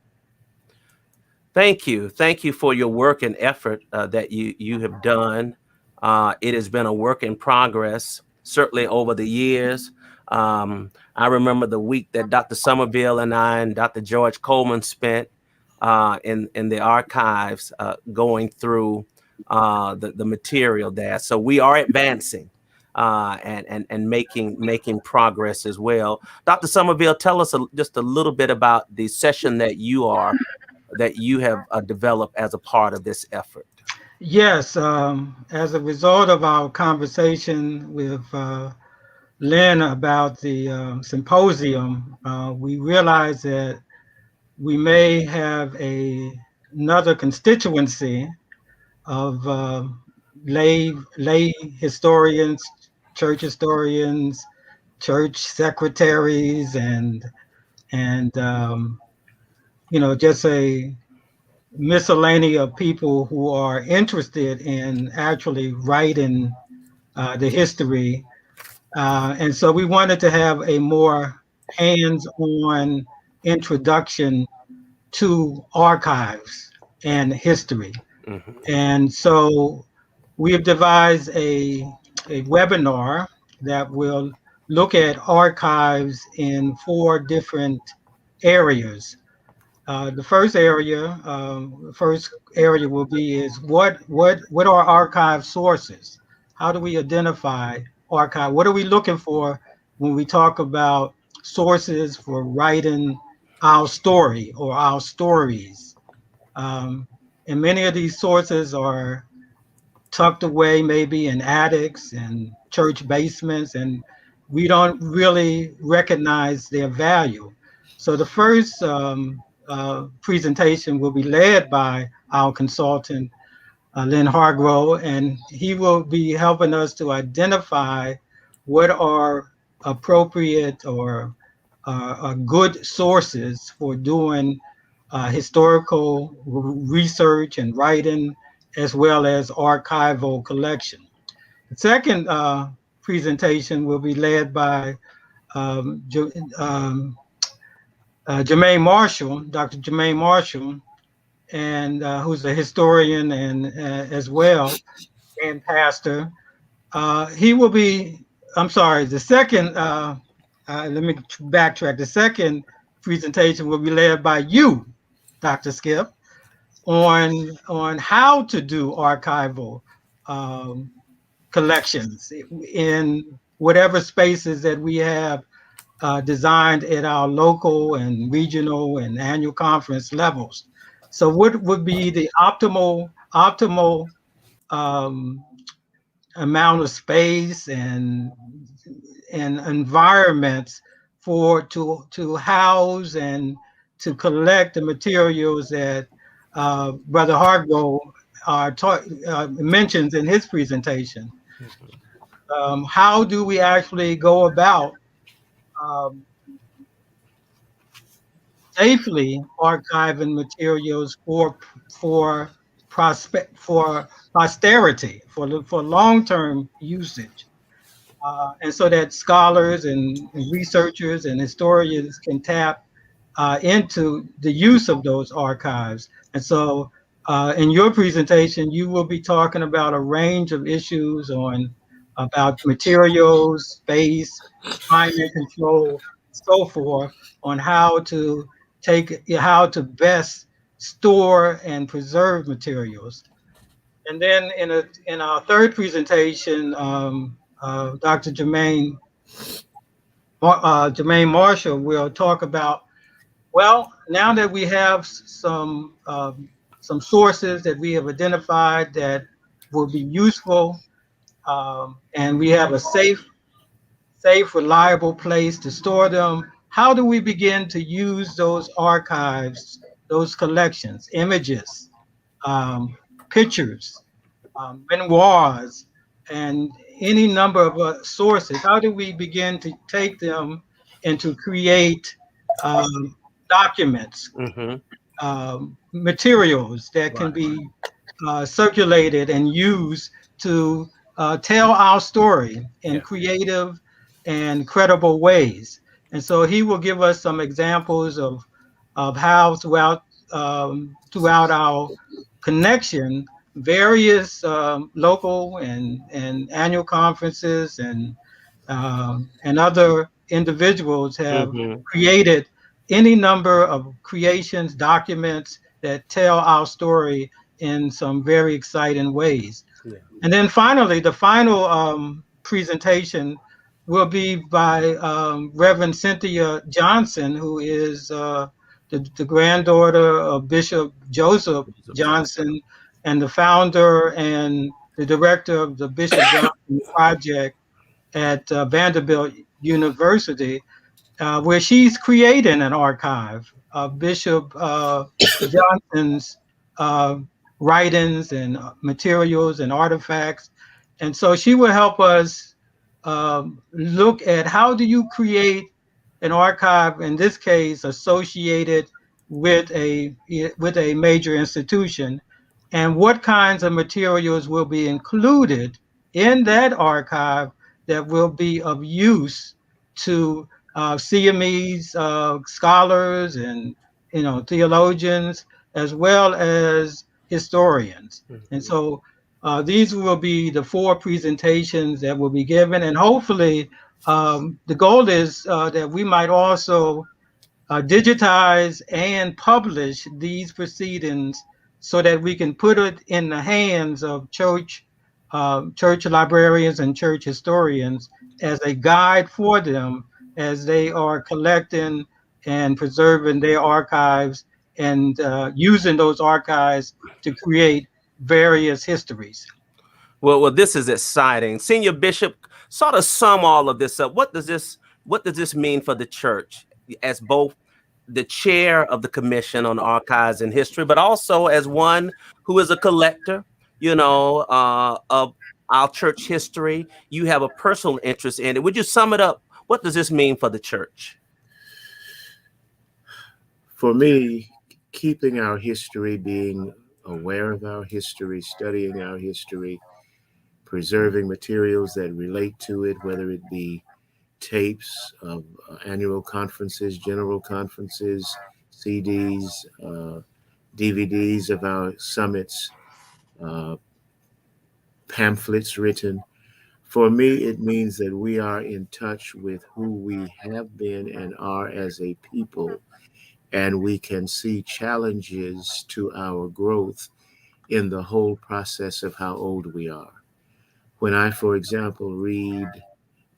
Thank you for your work and effort that you have done. It has been a work in progress, certainly over the years. I remember the week that Dr. Sommerville and I and Dr. George Coleman spent in the archives going through the material there. So we are advancing and making progress as well. Dr. Sommerville, tell us just a little bit about the session that you have developed as a part of this effort. Yes, as a result of our conversation with Lynn about the symposium, we realized that we may have another constituency of lay historians, church historians, church secretaries, and just a miscellany of people who are interested in actually writing the history. And so we wanted to have a more hands-on introduction to archives and history. Mm-hmm. And so we have devised a webinar that will look at archives in 4 different areas. The first area will be is what are archive sources? How do we identify archive? What are we looking for when we talk about sources for writing our story or our stories? And many of these sources are tucked away maybe in attics and church basements, and we don't really recognize their value. So the first presentation will be led by our consultant, Lynn Hargrove, and he will be helping us to identify what are appropriate or good sources for doing historical research and writing, as well as archival collection. The second presentation will be led by Jermaine Marshall, Dr. Jermaine Marshall, and who's a historian and as well, and pastor. He will be, I'm sorry, the second, let me backtrack. The second presentation will be led by you, Dr. Skip, on how to do archival collections in whatever spaces that we have designed at our local and regional and annual conference levels. So what would be the optimal amount of space and environments to house and to collect the materials that Brother Hargrove mentions in his presentation. How do we actually go about safely archiving materials for posterity, for long-term usage, and so that scholars and researchers and historians can tap into the use of those archives. And so in your presentation, you will be talking about a range of issues about materials, space, climate control, so forth, on how to best store and preserve materials. And then in our third presentation, Dr. Jermaine Marshall will talk about, well, now that we have some sources that we have identified that will be useful, and we have a safe, reliable place to store them, how do we begin to use those archives, those collections, images, pictures, memoirs, and any number of sources? How do we begin to take them and to create documents, materials that can be circulated and used to tell our story in creative and credible ways? And so he will give us some examples of how throughout our connection, various local and annual conferences and other individuals have created any number of creations, documents that tell our story in some very exciting ways. Yeah. And then finally, the final presentation will be by Reverend Cynthia Johnson, who is the granddaughter of Bishop Joseph Johnson and the founder and the director of the Bishop Johnson Project at Vanderbilt University, where she's creating an archive of Bishop Johnson's writings and materials and artifacts. And so she will help us look at how do you create an archive, in this case, associated with a major institution, and what kinds of materials will be included in that archive that will be of use to CME's scholars and theologians, as well as historians. And so these will be the 4 presentations that will be given, and hopefully the goal is that we might also digitize and publish these proceedings so that we can put it in the hands of church librarians and church historians as a guide for them as they are collecting and preserving their archives and using those archives to create various histories. Well, this is exciting. Senior Bishop, sort of sum all of this up. What does this mean for the church as both the chair of the Commission on Archives and History, but also as one who is a collector, of our church history? You have a personal interest in it. Would you sum it up? What does this mean for the church? For me, keeping our history, being aware of our history, studying our history, preserving materials that relate to it, whether it be tapes of annual conferences, general conferences, CDs, DVDs of our summits, pamphlets written. For me, it means that we are in touch with who we have been and are as a people, and we can see challenges to our growth in the whole process of how old we are. When I, for example, read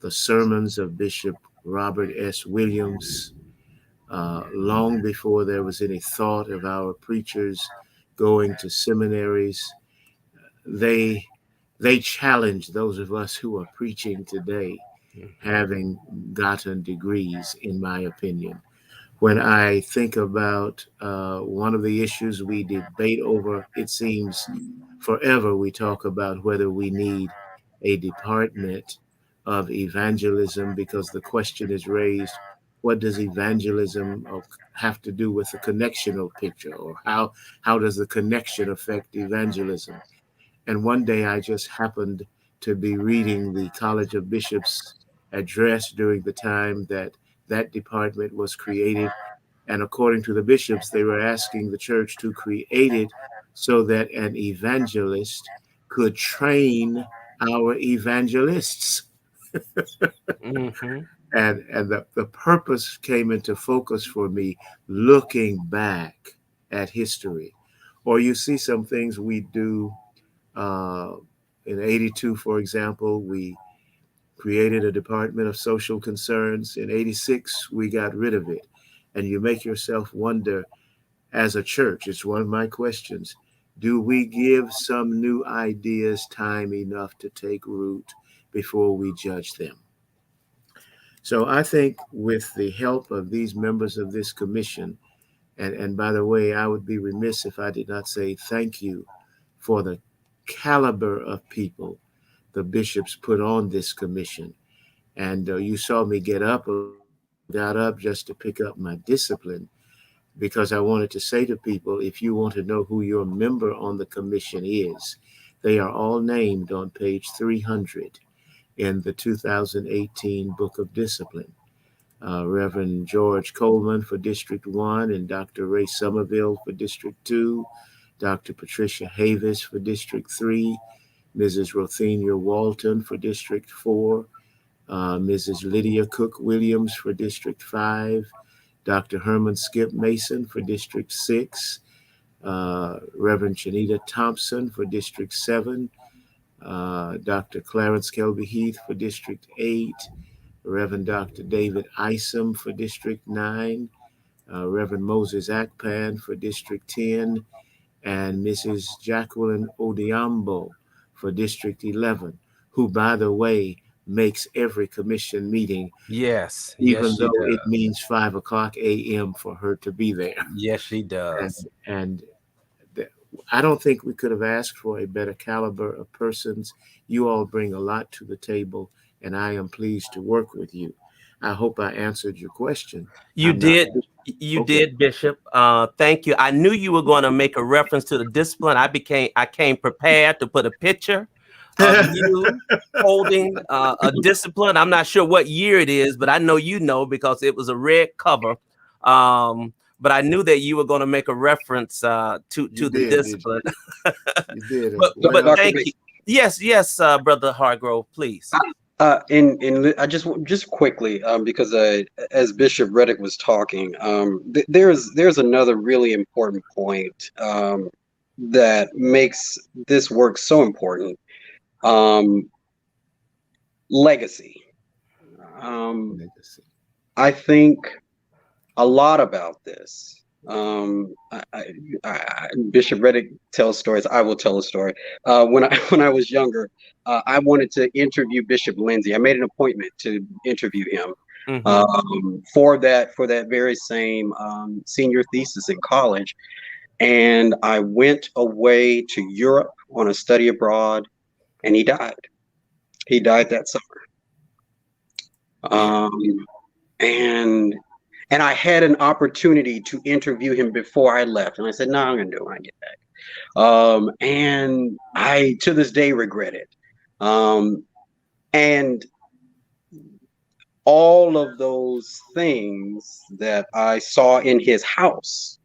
the sermons of Bishop Robert S. Williams, long before there was any thought of our preachers going to seminaries, they challenge those of us who are preaching today, having gotten degrees, in my opinion. When I think about one of the issues we debate over, it seems forever we talk about whether we need a department of evangelism, because the question is raised, what does evangelism have to do with the connectional picture, or how does the connection affect evangelism? And one day I just happened to be reading the College of Bishops address during the time that department was created. And according to the bishops, they were asking the church to create it so that an evangelist could train our evangelists. Mm-hmm. And the purpose came into focus for me looking back at history. Or you see some things we do. In 82, for example, we created a Department of Social Concerns. In 86, we got rid of it. And you make yourself wonder, as a church, it's one of my questions, do we give some new ideas time enough to take root before we judge them? So I think with the help of these members of this commission, and by the way, I would be remiss if I did not say thank you for the caliber of people the bishops put on this commission. And you saw me got up just to pick up my discipline, because I wanted to say to people, if you want to know who your member on the commission is, they are all named on page 300 in the 2018 Book of Discipline. Reverend George Coleman for District 1 and Dr. Ray Sommerville for District 2, Dr. Patricia Havis for District 3, Mrs. Rothenia Walton for District 4, Mrs. Lydia Cook Williams for District 5, Dr. Herman Skip Mason for District 6, Reverend Chanita Thompson for District 7, Dr. Clarence Kelby Heath for District 8, Reverend Dr. David Isom for District 9, Reverend Moses Akpan for District 10, and Mrs. Jacqueline Odiambo for District 11, who, by the way, makes every commission meeting. Yes. Even though it means 5:00 a.m. for her to be there. Yes, she does. And I don't think we could have asked for a better caliber of persons. You all bring a lot to the table, and I am pleased to work with you. I hope I answered your question. You did, Bishop. Thank you. I knew you were going to make a reference to the discipline. I came prepared to put a picture of you holding a discipline. I'm not sure what year it is, but I know because it was a red cover. But I knew that you were going to make a reference to the discipline. You did. but thank you. Yes, Brother Hargrove, please. I just quickly, because as Bishop Reddick was talking, there's another really important point that makes this work so important. Legacy. I think a lot about this. Bishop Reddick tells stories. I will tell a story. When I was younger, I wanted to interview Bishop Lindsay. I made an appointment to interview him for that very same senior thesis in college. And I went away to Europe on a study abroad, and he died. He died that summer. And I had an opportunity to interview him before I left. And I said, no, I'm going to do it when I get back. And I, to this day, regret it. And all of those things that I saw in his house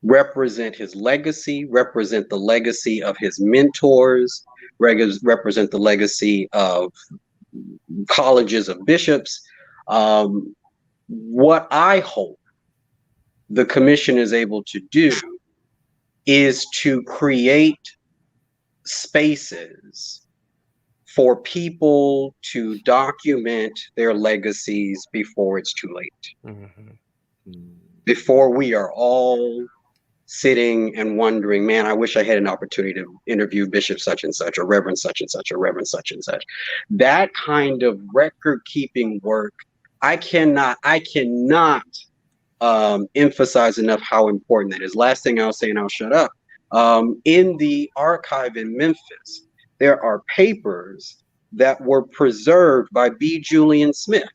represent his legacy, represent the legacy of his mentors, represent the legacy of colleges of bishops. What I hope the commission is able to do is to create spaces for people to document their legacies before it's too late. Before we are all sitting and wondering, man, I wish I had an opportunity to interview Bishop such and such, or Reverend such and such, or Reverend such and such. That kind of record keeping work, I cannot emphasize enough how important that is. Last thing I'll say, and I'll shut up. In the archive in Memphis, there are papers that were preserved by B. Julian Smith.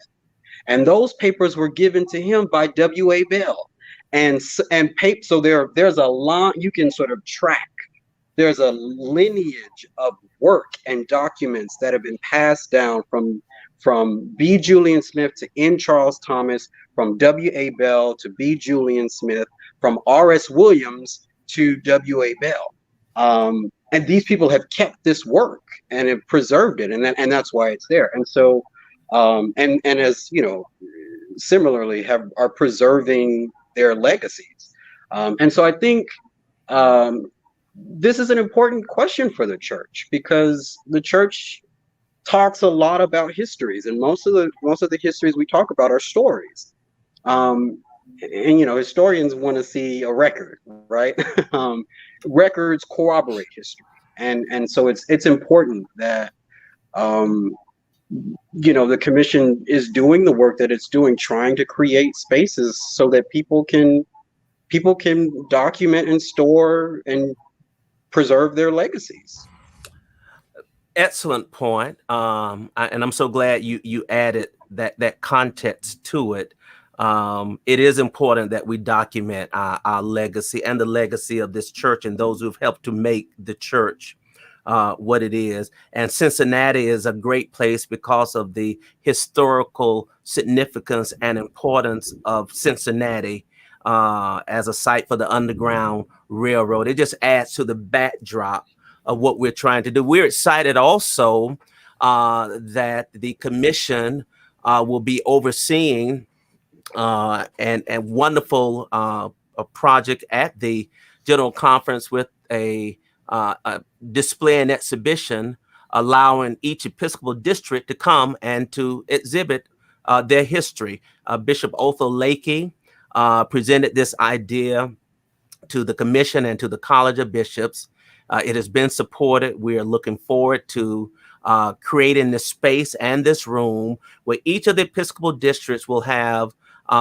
And those papers were given to him by W.A. Bell. So there's a line you can sort of track. There's a lineage of work and documents that have been passed down from B. Julian Smith to N. Charles Thomas, from W.A. Bell to B. Julian Smith, from R.S. Williams to W.A. Bell. And these people have kept this work and have preserved it, and that's why it's there. And so, and as you know, similarly are preserving their legacies. And so I think this is an important question for the church, because the church talks a lot about histories, and most of the histories we talk about are stories. And you know, historians want to see a record, right? Records corroborate history, and so it's important that you know, the commission is doing the work that it's doing, trying to create spaces so that people can document and store and preserve their legacies. Excellent point. And I'm so glad you added that context to it. It is important that we document our legacy and the legacy of this church and those who've helped to make the church what it is. And Cincinnati is a great place because of the historical significance and importance of Cincinnati as a site for the Underground Railroad. It just adds to the backdrop of what we're trying to do. We're excited also that the commission will be overseeing and wonderful a project at the General Conference with a display and exhibition allowing each Episcopal district to come and to exhibit their history. Bishop Othel Lakey presented this idea to the commission and to the College of Bishops. It has been supported. We are looking forward to creating this space and this room where each of the Episcopal districts will have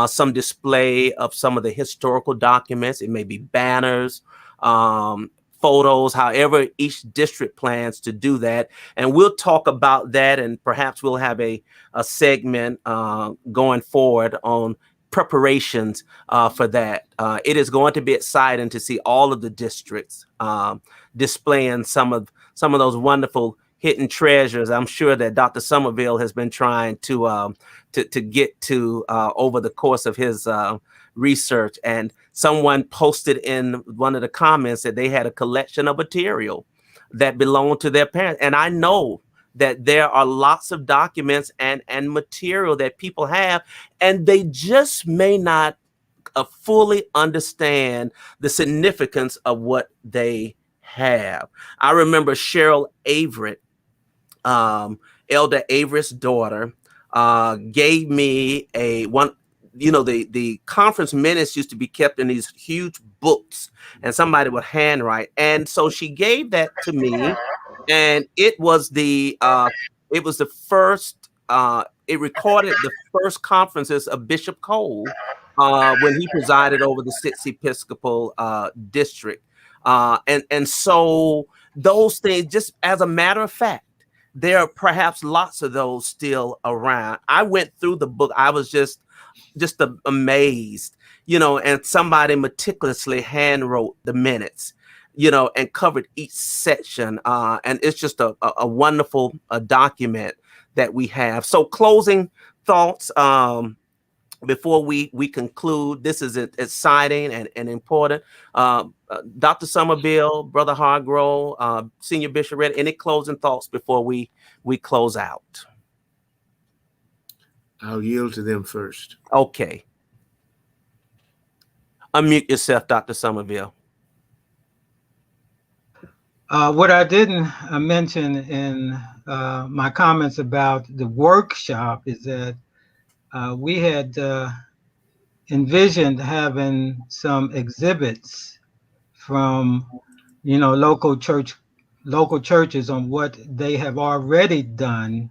some display of some of the historical documents. It may be banners, photos, however each district plans to do that. And we'll talk about that, and perhaps we'll have a segment going forward on preparations for that. It is going to be exciting to see all of the districts displaying some of those wonderful hidden treasures. I'm sure that Dr. Sommerville has been trying to get to over the course of his research. And someone posted in one of the comments that they had a collection of material that belonged to their parents. And I know that there are lots of documents and material that people have, and they just may not fully understand the significance of what they have. I remember Cheryl Averett, Elder Averett's daughter, gave me the conference minutes used to be kept in these huge books, and somebody would handwrite. And so she gave that to me, and it was the first, it recorded the first conferences of Bishop Cole when he presided over the 6th Episcopal district. And so those things, just as a matter of fact, there are perhaps lots of those still around. I went through the book. I was just amazed, and somebody meticulously hand wrote the minutes, and covered each section. And it's just a wonderful document that we have. So closing thoughts, before we conclude. This is exciting and important. Dr. Sommerville, Brother Hargrove, Senior Bishop Reddick, any closing thoughts before we close out? I'll yield to them first. Okay. Unmute yourself, Dr. Sommerville. What I didn't mention in my comments about the workshop is that we had envisioned having some exhibits from, local churches on what they have already done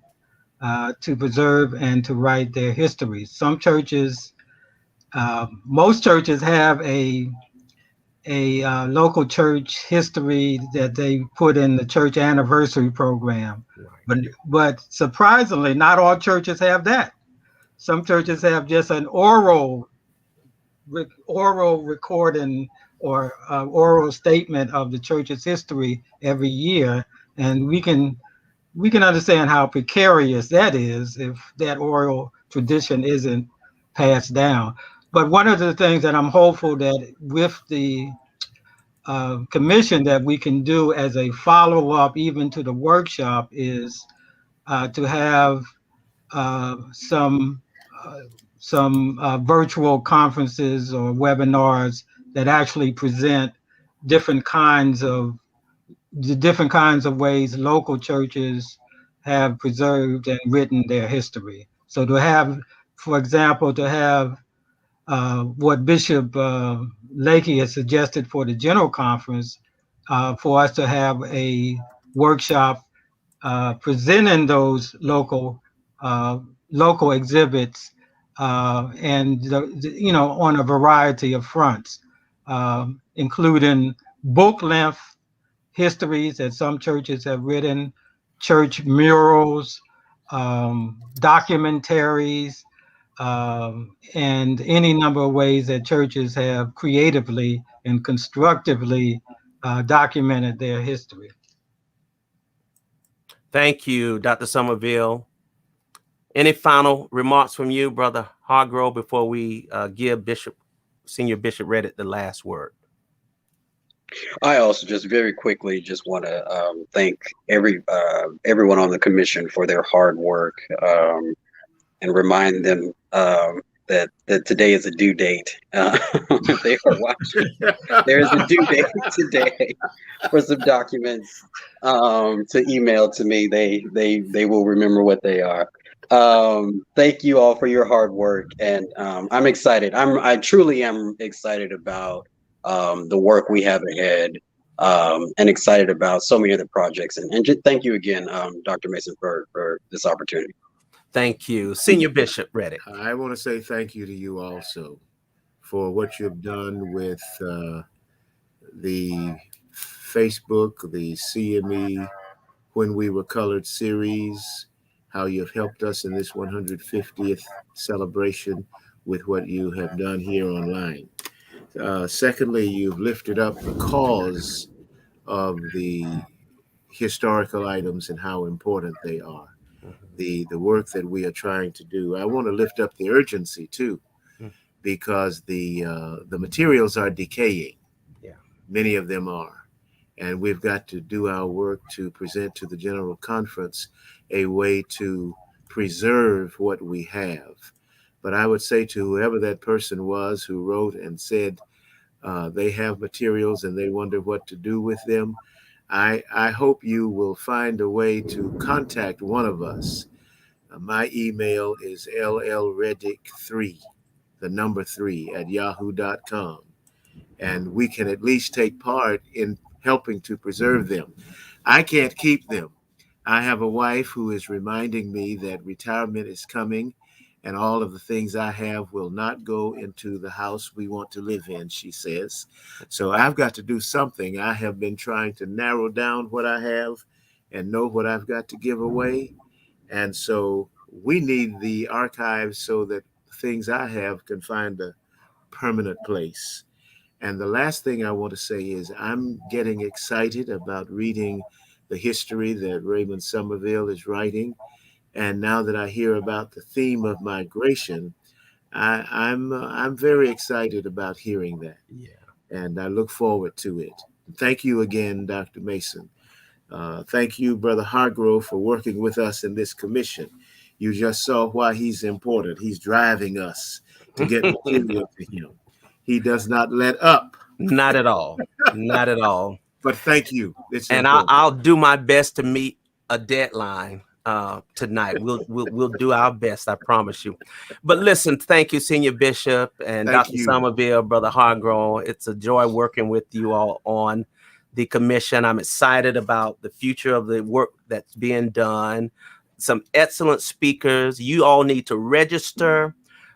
to preserve and to write their history. Some churches, most churches have a local church history that they put in the church anniversary program, but surprisingly, not all churches have that. Some churches have just an oral recording or oral statement of the church's history every year, and we can understand how precarious that is if that oral tradition isn't passed down. But one of the things that I'm hopeful that with the commission that we can do as a follow-up even to the workshop is to have some virtual conferences or webinars that actually present different kinds of ways local churches have preserved and written their history. So to have, for example, what Bishop Lakey has suggested for the General Conference, for us to have a workshop presenting those local exhibits, and on a variety of fronts, including book length histories that some churches have written, church murals, documentaries, and any number of ways that churches have creatively and constructively documented their history. Thank you, Dr. Sommerville. Any final remarks from you, Brother Hargrove, before we give Senior Bishop Reddick the last word? I also just very quickly just want to thank everyone on the commission for their hard work, and remind them that today is a due date. If they are watching, there is a due date today for some documents to email to me. They will remember what they are. Thank you all for your hard work, and I'm excited. I truly am excited about the work we have ahead, and excited about so many other projects. And just thank you again, Dr. Mason, for this opportunity. Thank you. Senior Bishop Reddick. I want to say thank you to you also for what you've done with the Facebook, the CME When We Were Colored series, how you've helped us in this 150th celebration with what you have done here online. Secondly, you've lifted up the cause of the historical items and how important they are. The work that we are trying to do. I want to lift up the urgency too, because the materials are decaying. Yeah, many of them are, And we've got to do our work to present to the General Conference a way to preserve what we have. But I would say to whoever that person was who wrote and said they have materials and they wonder what to do with them, I hope you will find a way to contact one of us. My email is llreddick3, the number 3, at yahoo.com. And we can at least take part in helping to preserve them. I can't keep them. I have a wife who is reminding me that retirement is coming and all of the things I have will not go into the house we want to live in, she says. So I've got to do something. I have been trying to narrow down what I have and know what I've got to give away. And so we need the archives so that things I have can find a permanent place. And the last thing I want to say is I'm getting excited about reading the history that Raymond Sommerville is writing. And now that I hear about the theme of migration, I'm very excited about hearing that. Yeah. And I look forward to it. Thank you again, Dr. Mason. Thank you, Brother Hargrove, for working with us in this commission. You just saw why he's important. He's driving us to get material to him. He does not let up. Not at all. Not at all. But thank you. And I'll do my best to meet a deadline tonight. We'll do our best, I promise you. But listen, thank you, Senior Bishop and Dr. Sommerville, Brother Hargrove. It's a joy working with you all on the commission. I'm excited about the future of the work that's being done. Some excellent speakers. You all need to register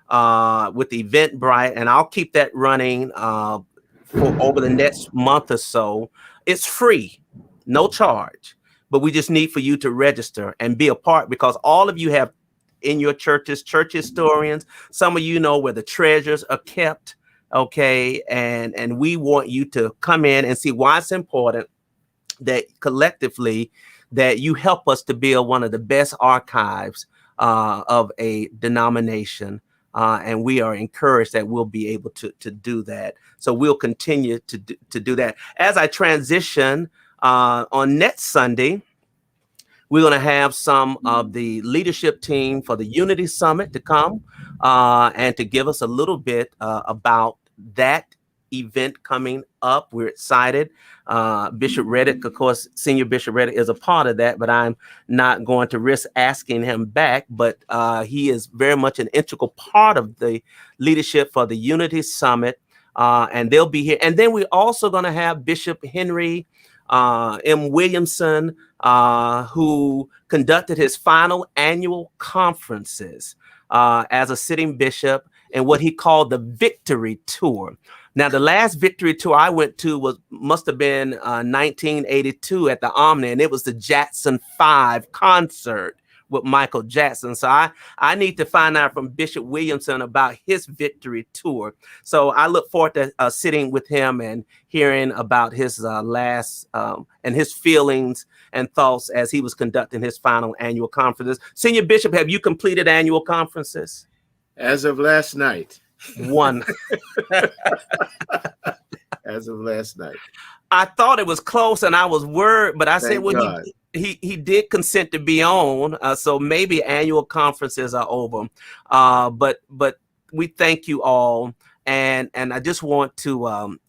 with Eventbrite, and I'll keep that running for over the next month or so. It's free, no charge, but we just need for you to register and be a part, because all of you have in your churches, church historians. Some of you know where the treasures are kept, okay? And we want you to come in and see why it's important that collectively that you help us to build one of the best archives of a denomination. And we are encouraged that we'll be able to do that. So we'll continue to do that. As I transition on next Sunday, we're going to have some of the leadership team for the Unity Summit to come and to give us a little bit about that event coming up. We're excited. Bishop Reddick, of course, Senior Bishop Reddick is a part of that, but I'm not going to risk asking him back. But he is very much an integral part of the leadership for the Unity Summit, and they'll be here. And then we're also going to have Bishop Henry M. Williamson, who conducted his final annual conferences as a sitting bishop, and what he called the Victory Tour. Now, the last Victory Tour I went to must have been 1982 at the Omni, and it was the Jackson 5 concert with Michael Jackson. So I need to find out from Bishop Williamson about his Victory Tour. So I look forward to sitting with him and hearing about his last and his feelings and thoughts as he was conducting his final annual conferences. Senior Bishop, have you completed annual conferences? As of last night. One. As of last night. I thought it was close and I was worried, but I said, well, he did consent to be on. So maybe annual conferences are over. But we thank you all. And I just want to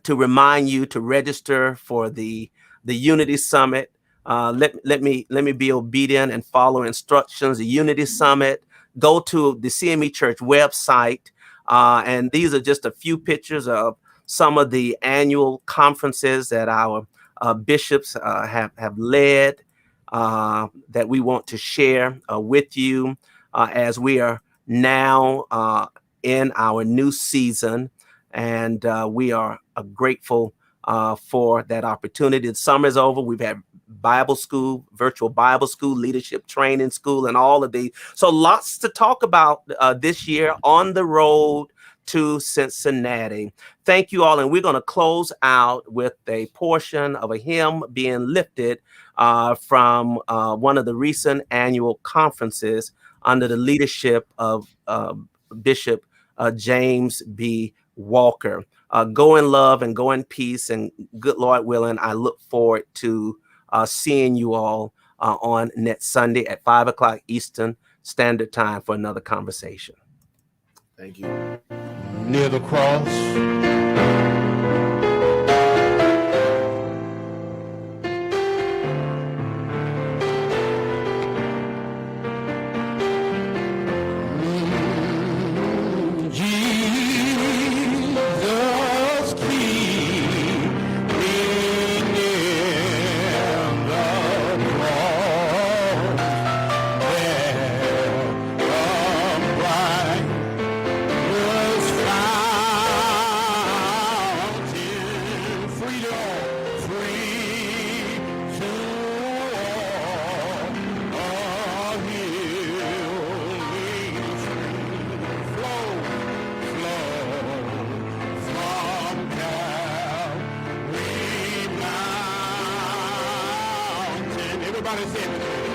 remind you to register for the Unity Summit. Let me be obedient and follow instructions. The Unity Summit, go to the CME Church website. And these are just a few pictures of some of the annual conferences that our bishops have led that we want to share with you as we are now in our new season. And we are grateful for that opportunity. The summer's over. We've had Bible school, virtual Bible school, leadership training school, and all of these. So lots to talk about this year on the road to Cincinnati. Thank you all. And we're going to close out with a portion of a hymn being lifted from one of the recent annual conferences under the leadership of Bishop James B. Walker. go in love and go in peace, and good Lord willing, I look forward to seeing you all on next Sunday at 5 o'clock Eastern Standard Time for another conversation. Thank you. Near the cross, everybody say it.